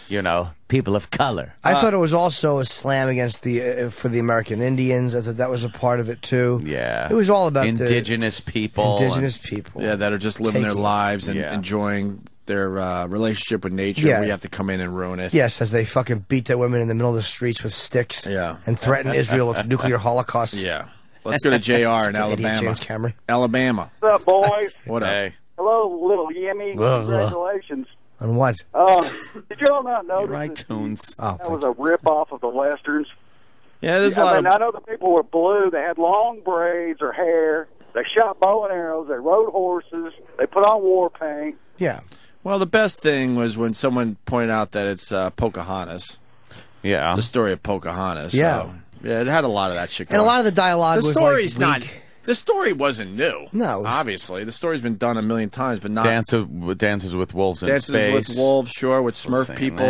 You know, people of color. I thought it was also a slam against for the American Indians. I thought that was a part of it too. Yeah, it was all about indigenous people. Yeah, that are just living their lives and enjoying their relationship with nature. Yeah. We have to come in and ruin it. Yes, as they fucking beat their women in the middle of the streets with sticks. Yeah, and threaten Israel with nuclear holocaust. Yeah. Let's go to JR in Alabama. James Cameron. Alabama. What's up, boys? What up? Hey. Hello, little Yimmy. Congratulations. On what? Did you all not notice iTunes. that was a rip-off of the Westerns? Yeah, there's a lot I know the people were blue. They had long braids or hair. They shot bow and arrows. They rode horses. They put on war paint. Yeah. Well, the best thing was when someone pointed out that it's Pocahontas. Yeah. The story of Pocahontas. Yeah. So, yeah, it had a lot of that shit going And a lot of the dialogue was story's like not. The story wasn't new. No. Obviously. The story's been done a million times, but not... Dances with Wolves in Dances Space. with Wolves, sure, with Smurf people.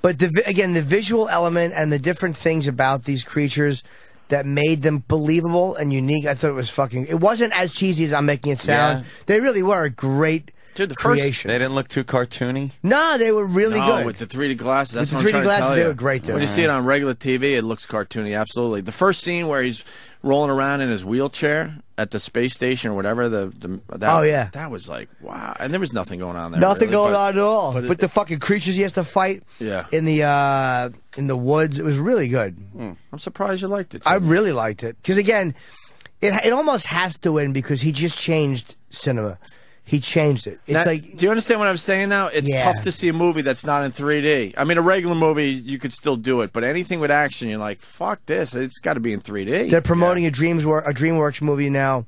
But again, the visual element and the different things about these creatures that made them believable and unique, I thought it was fucking... It wasn't as cheesy as I'm making it sound. Yeah. They really were a great creation. They didn't look too cartoony? No, they were really good. With the 3D glasses. That's with what the I'm 3D trying to glasses, tell they you. were great, though. When you see it on regular TV, it looks cartoony, absolutely. The first scene where he's rolling around in his wheelchair at the space station or whatever, that was like, wow. And there was nothing going on there. Nothing really, going on at all. But But the fucking creatures he has to fight in the woods, it was really good. I'm surprised you liked it. I really liked it. Because, again, it almost has to win because he just changed cinema. He changed it. It's like, do you understand what I'm saying now? It's tough to see a movie that's not in 3D. I mean, a regular movie, you could still do it. But anything with action, you're like, fuck this. It's got to be in 3D. They're promoting a DreamWorks movie now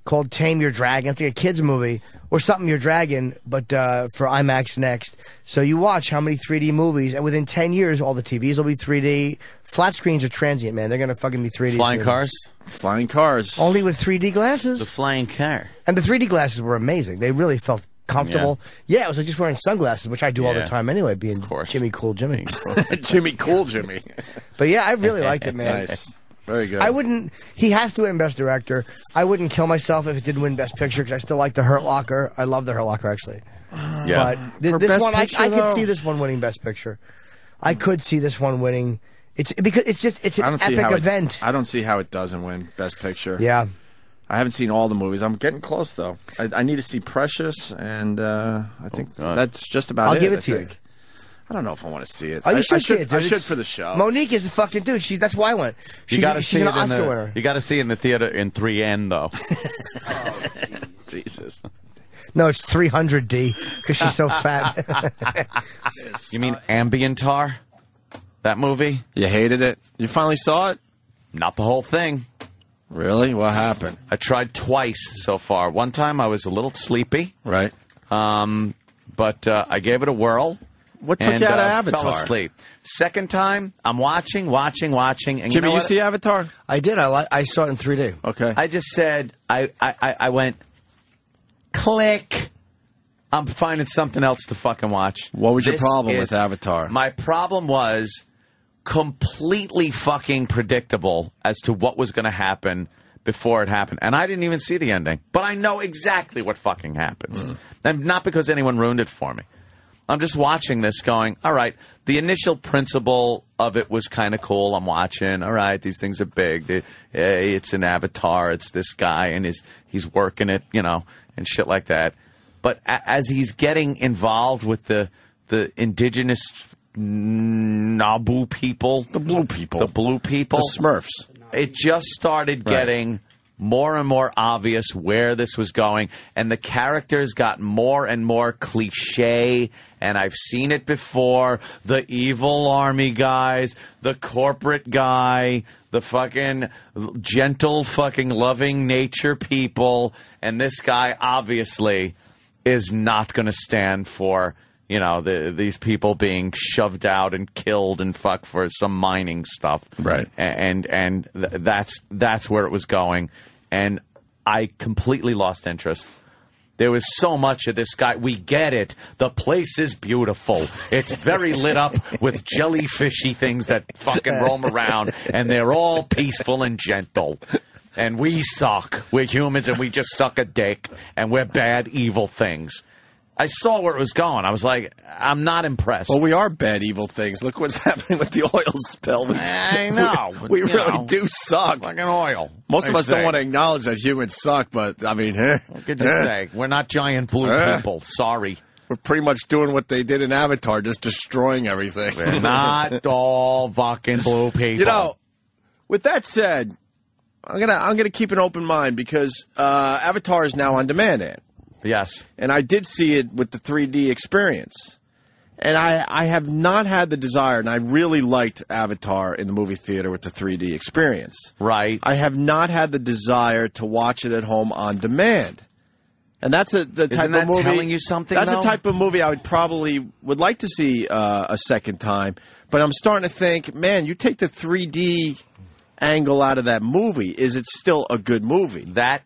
called Tame Your Dragon. It's like a kid's movie or something Your Dragon, but for IMAX next. So you watch how many 3D movies, and within 10 years, all the TVs will be 3D. Flat screens are transient, man. They're going to fucking be 3D. Flying soon. cars? Flying cars. Only with 3D glasses. The flying car. And the 3D glasses were amazing. They really felt comfortable. Yeah, it was like just wearing sunglasses, which I do all the time anyway, being Jimmy Cool Jimmy. Jimmy Cool Jimmy. But yeah, I really liked it, man. Nice. Very good. I wouldn't. He has to win Best Director. I wouldn't kill myself if it didn't win Best Picture because I still like The Hurt Locker. I love The Hurt Locker actually. Yeah. But For this Best one, Picture, I could though? see this one winning Best Picture. I could see this one winning. It's because it's an epic event. I don't see how it doesn't win Best Picture. Yeah. I haven't seen all the movies. I'm getting close though. I need to see Precious, and I think that's just about it. I'll give it I to you. think. I don't know if I want to see it. Oh, you I should see it. Dude. I should It's- for the show. Monique is a fucking dude. That's why I went. She's an Oscar winner. You got to see it in the theater in 3N though. Jesus. No, it's 300D because she's so fat. You mean Ambientar? That movie? You hated it? You finally saw it? Not the whole thing. Really? What happened? I tried twice so far. One time I was a little sleepy. Right. But I gave it a whirl. What took you out of Avatar? Fell asleep. Second time, I'm watching. And Jimmy, you know you see Avatar? I did. I saw it in 3D. Okay. I just said, I went, click. I'm finding something else to fucking watch. What was your problem with Avatar? My problem was completely fucking predictable as to what was going to happen before it happened. And I didn't even see the ending. But I know exactly what fucking happens. And not because anyone ruined it for me. I'm just watching this going, all right, the initial principle of it was kind of cool. I'm watching, all right, these things are big. It's an avatar. It's this guy, and he's working it, and shit like that. But as he's getting involved with the the indigenous Naboo people. The blue people. The blue people. The Smurfs. It just started getting more and more obvious where this was going, and the characters got more and more cliche, and I've seen it before. The evil army guys, the corporate guy, the fucking gentle fucking loving nature people, and this guy obviously is not going to stand for, you know, these people being shoved out and killed and fuck for some mining stuff. Right. And that's where it was going. And I completely lost interest. There was so much of this guy. We get it. The place is beautiful. It's very lit up with jellyfishy things that fucking roam around, and they're all peaceful and gentle. And we suck. We're humans, and we just suck a dick, and we're bad, evil things. I saw where it was going. I was like, I'm not impressed. Well, we are bad, evil things. Look what's happening with the oil spill. I know. We really do suck. Fucking oil. Most of us don't want to acknowledge that humans suck, but, I mean, what could you say? We're not giant blue people. Sorry. We're pretty much doing what they did in Avatar, just destroying everything. We're not all fucking blue people. You know, with that said, I'm gonna keep an open mind because Avatar is now on demand, Ant. Yes. And I did see it with the 3D experience. And I have not had the desire, and I really liked Avatar in the movie theater with the 3D experience. Right. I have not had the desire to watch it at home on demand. And that's the type of movie. Telling you something? That's the type of movie I would like to see a second time. But I'm starting to think, man, you take the 3D angle out of that movie, is it still a good movie? That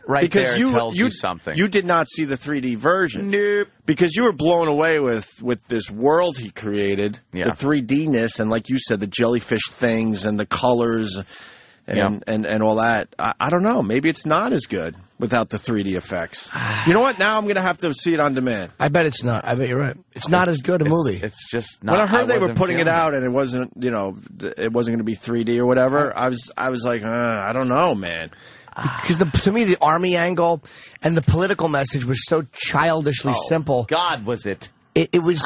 right there tells you something. You did not see the 3D version. Nope. Because you were blown away with this world he created, the 3D-ness, and like you said, the jellyfish things and the colors and all that. I don't know. Maybe it's not as good without the 3D effects. You know what? Now I'm going to have to see it on demand. I bet it's not. I bet you're right. It's not as good a movie. It's just not. When I heard they were putting it out and it wasn't, you know, it wasn't going to be 3D or whatever, I was like, I don't know, man. Because to me, the army angle and the political message was so childishly simple. God, was it? It was.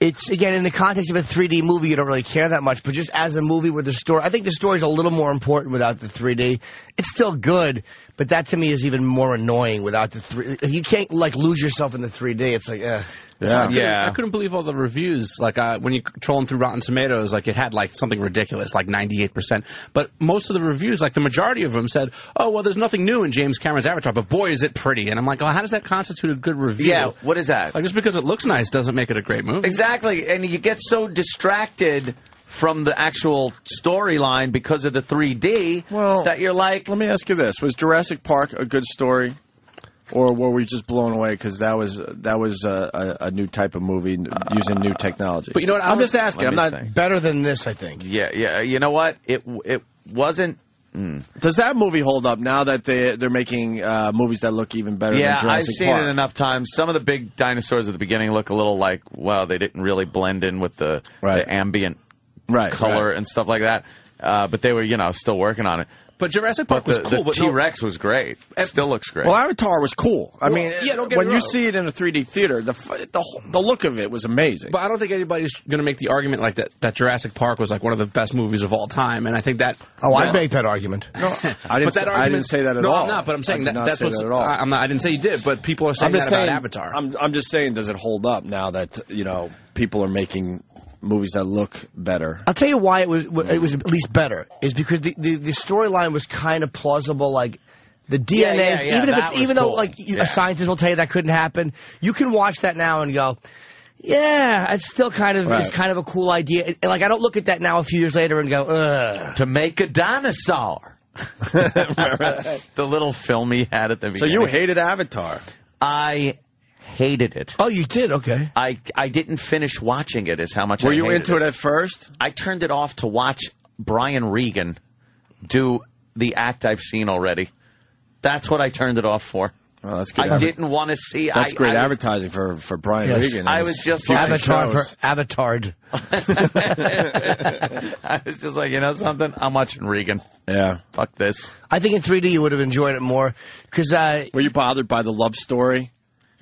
It's, again, in the context of a 3D movie, you don't really care that much. But just as a movie with the story, I think the story's a little more important without the 3D. It's still good, but that to me is even more annoying without the 3D. You can't, like, lose yourself in the 3D. It's like, I couldn't believe all the reviews. Like, when you trolling through Rotten Tomatoes, like, it had, like, something ridiculous, like 98%. But most of the reviews, like, the majority of them said, oh, well, there's nothing new in James Cameron's Avatar, but boy, is it pretty. And I'm like, oh, how does that constitute a good review? Yeah, what is that? Like, just because it looks nice doesn't make it a great movie. Exactly, and you get so distracted from the actual storyline because of the 3D that you're like... Let me ask you this. Was Jurassic Park a good story? Or were we just blown away because that was a new type of movie using new technology? But you know what? I'm just asking. I'm not better than this, I think. Yeah. You know what? It wasn't. Does that movie hold up now that they're making movies that look even better than Jurassic Park? I've seen it enough times. Some of the big dinosaurs at the beginning look a little like, well, they didn't really blend in with the ambient color and stuff like that. But they were, still working on it. But Jurassic Park was cool. The T-Rex was great. It still looks great. Well, Avatar was cool. I mean, when you see it in a 3D theater, the look of it was amazing. But I don't think anybody's going to make the argument like that Jurassic Park was like one of the best movies of all time. And I think that... Oh, I'd make that argument. No, I didn't say that at all. No, I'm not, but I'm saying that's what's... I didn't say you did, but people are saying that about Avatar. I'm just saying, does it hold up now that, people are making... movies that look better. I'll tell you why it was at least better is because the storyline was kind of plausible, like the DNA. Even though a scientist will tell you that couldn't happen, you can watch that now and go, yeah, it's still kind of it's kind of a cool idea. And, like I don't look at that now a few years later and go, ugh. To make a dinosaur. The little film he had at the beginning. So you hated Avatar? I hated it. Oh, you did? Okay. I didn't finish watching it, is how much Were you into it at first? I turned it off to watch Brian Regan do the act I've seen already. That's what I turned it off for. Oh, that's good. I didn't want to see... That's great advertising for Brian Regan. I was just like... Avatared. I was just like, you know something? I'm watching Regan. Yeah. Fuck this. I think in 3D you would have enjoyed it more, because... Were you bothered by the love story?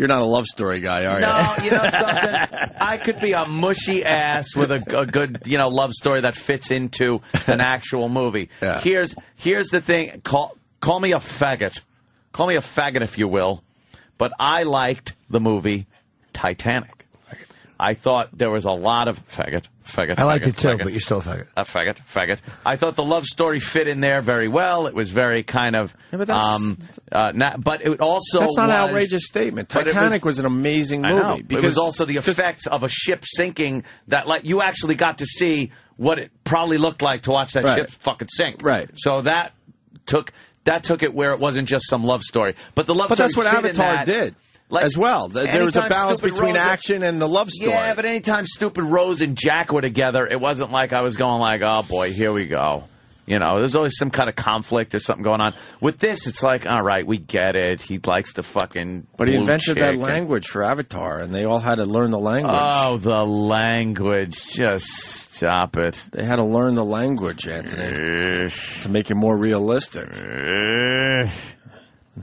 You're not a love story guy, are you? No, you know something? I could be a mushy ass with a good, love story that fits into an actual movie. Yeah. Here's the thing. Call me a faggot. Call me a faggot if you will. But I liked the movie Titanic. I thought there was a lot of faggot. I liked it too, but you're still a faggot. A faggot. I thought the love story fit in there very well. It was very kind of, but that's, but it also that's not was, an outrageous statement. Titanic was an amazing movie. I know, because it was also the effects of a ship sinking that, like, you actually got to see what it probably looked like to watch that ship fucking sink. Right. So that took it where it wasn't just some love story, but the love story. But that's what Avatar did. As well. There was a balance between action and the love story. Yeah, but anytime stupid Rose and Jack were together, it wasn't like I was going like, oh, boy, here we go. There's always some kind of conflict or something going on. With this, it's like, all right, we get it. He likes the fucking But he invented that chick language for Avatar, and they all had to learn the language. Oh, the language. Just stop it. They had to learn the language, Anthony, to make it more realistic.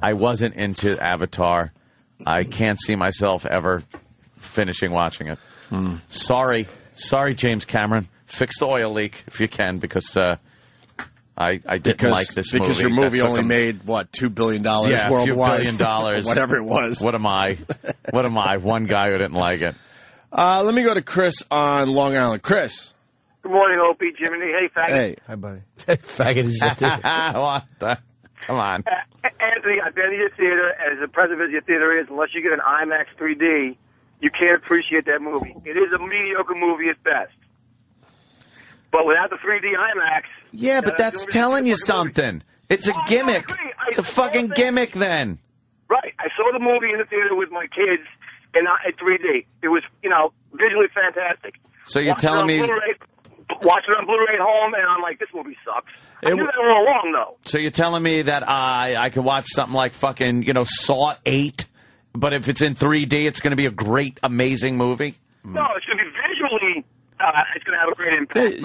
I wasn't into Avatar. I can't see myself ever finishing watching it. Sorry, James Cameron. Fix the oil leak if you can, because I didn't like this movie. Because your movie only made, what, $2 billion worldwide? Yeah, a few $1 billion. Whatever it was. What am I? One guy who didn't like it. Let me go to Chris on Long Island. Chris. Good morning, Opie, Jiminy. Hey, faggot. Hey. Hi, buddy. Faggot is it. What the? Come on. Anthony, I've been to your theater, as impressive as your theater is, unless you get an IMAX 3D, you can't appreciate that movie. It is a mediocre movie at best. But without the 3D IMAX... Yeah, but that's telling you something. It's a gimmick. It's a fucking gimmick then. Right. I saw the movie in the theater with my kids in 3D. It was, visually fantastic. So you're telling me... Watch it on Blu-ray at home, and I'm like, this movie sucks. I knew that all along, though. So you're telling me that I could watch something like fucking, Saw 8, but if it's in 3D, it's going to be a great, amazing movie? No, it's going to be visually, it's going to have a great impact.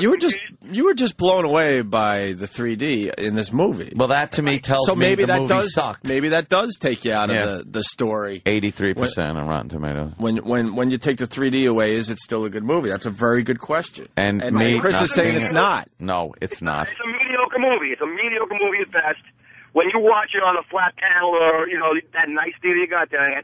You were just blown away by the 3D in this movie. Well, that to me tells me the movie sucked. Maybe that does take you out of the story. 83% on Rotten Tomatoes. When you take the 3D away, is it still a good movie? That's a very good question. And Chris is saying it's not. No, it's not. It's a mediocre movie. It's a mediocre movie at best. When you watch it on a flat panel or, that nice theater you got there,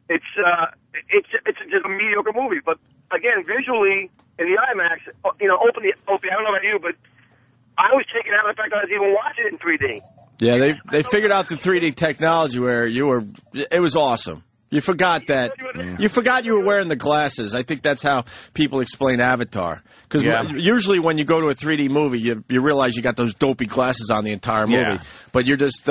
it's just a mediocre movie. But, again, visually... in the IMAX, Opie, I don't know about you, but I was taken out of the fact that I was even watching it in 3D. Yeah, they figured out the 3D technology where it was awesome. You forgot that. You forgot you were wearing the glasses. I think that's how people explain Avatar. Because usually when you go to a 3D movie, you realize you got those dopey glasses on the entire movie. Yeah. But you just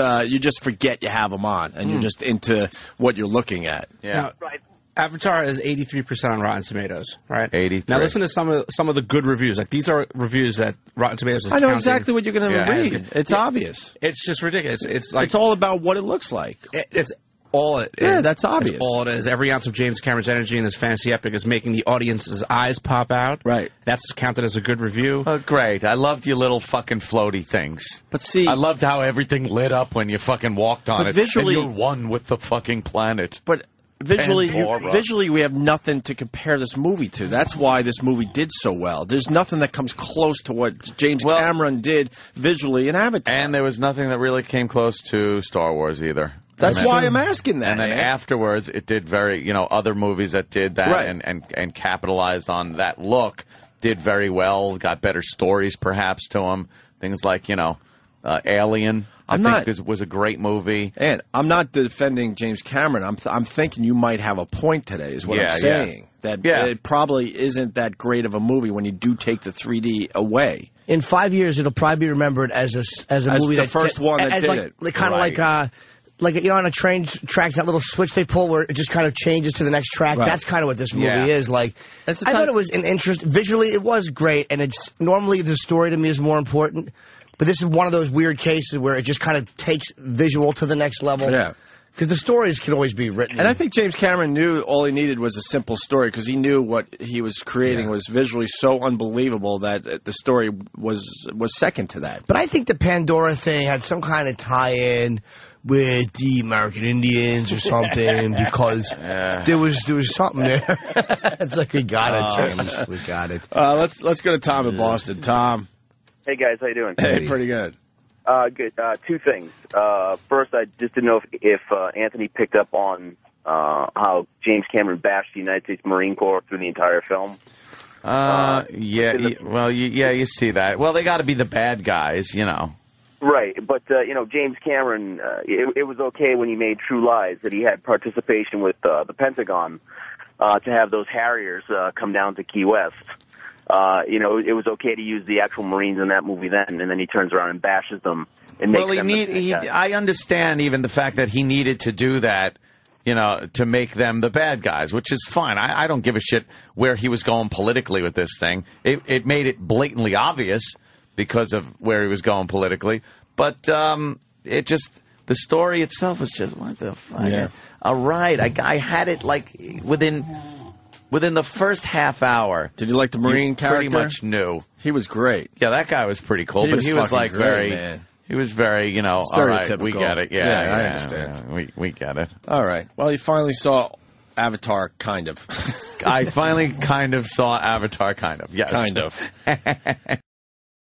forget you have them on, and you're just into what you're looking at. Yeah. Right. Avatar is 83% on Rotten Tomatoes, right? 83. Now listen to some of the good reviews. Like these are reviews that Rotten Tomatoes is I know counting. exactly what you're going to read. It's obvious. It's just ridiculous. It's like it's all about what it looks like. It's all it is. Yeah, that's obvious. It's all it is. Every ounce of James Cameron's energy in this fantasy epic is making the audience's eyes pop out. Right. That's counted as a good review. Oh, great. I loved your little fucking floaty things. But see... I loved how everything lit up when you fucking walked on it. Visually, and you're one with the fucking planet. But... Visually, we have nothing to compare this movie to. That's why this movie did so well. There's nothing that comes close to what James Cameron did visually in Avatar. And there was nothing that really came close to Star Wars either. That's why I'm asking that. And then afterwards, it did very, other movies that did that and capitalized on that look did very well, got better stories perhaps to them. Things like, Alien. I think was a great movie. And I'm not defending James Cameron. I'm thinking you might have a point today is what I'm saying. That it probably isn't that great of a movie when you do take the 3D away. In 5 years, it'll probably be remembered as a movie the first one that did it. Kind of like on a train tracks, that little switch they pull where it just kind of changes to the next track. Right. That's kind of what this movie is. Like, I thought it was an interest. Visually, it was great, and it's normally the story to me is more important. But this is one of those weird cases where it just kind of takes visual to the next level. Yeah. Because the stories can always be written. And I think James Cameron knew all he needed was a simple story because he knew what he was creating was visually so unbelievable that the story was second to that. But I think the Pandora thing had some kind of tie-in with the American Indians or something because there was something there. It's like we got it, James. We got it. Let's go to Tom in Boston. Tom. Hey guys, how you doing? Hey, pretty good. Good. Two things. First, I just didn't know if Anthony picked up on how James Cameron bashed the United States Marine Corps through the entire film. You see that. Well, they got to be the bad guys, you know. Right, but, James Cameron, it was okay when he made True Lies that he had participation with the Pentagon to have those Harriers come down to Key West. It was okay to use the actual Marines in that movie then, and then he turns around and bashes them. And I understand even the fact that he needed to do that, to make them the bad guys, which is fine. I don't give a shit where he was going politically with this thing. It made it blatantly obvious because of where he was going politically. But the story itself was just, what the fuck? Yeah. All right. I had it like within the first half hour. Did you like the Marine character? Pretty much knew. He was great. Yeah, that guy was pretty cool. He was like great, man. He was very, all right, we get it. Yeah, I understand. We get it. All right. Well, you finally saw Avatar, kind of. I finally kind of saw Avatar, kind of. Yes. Kind of.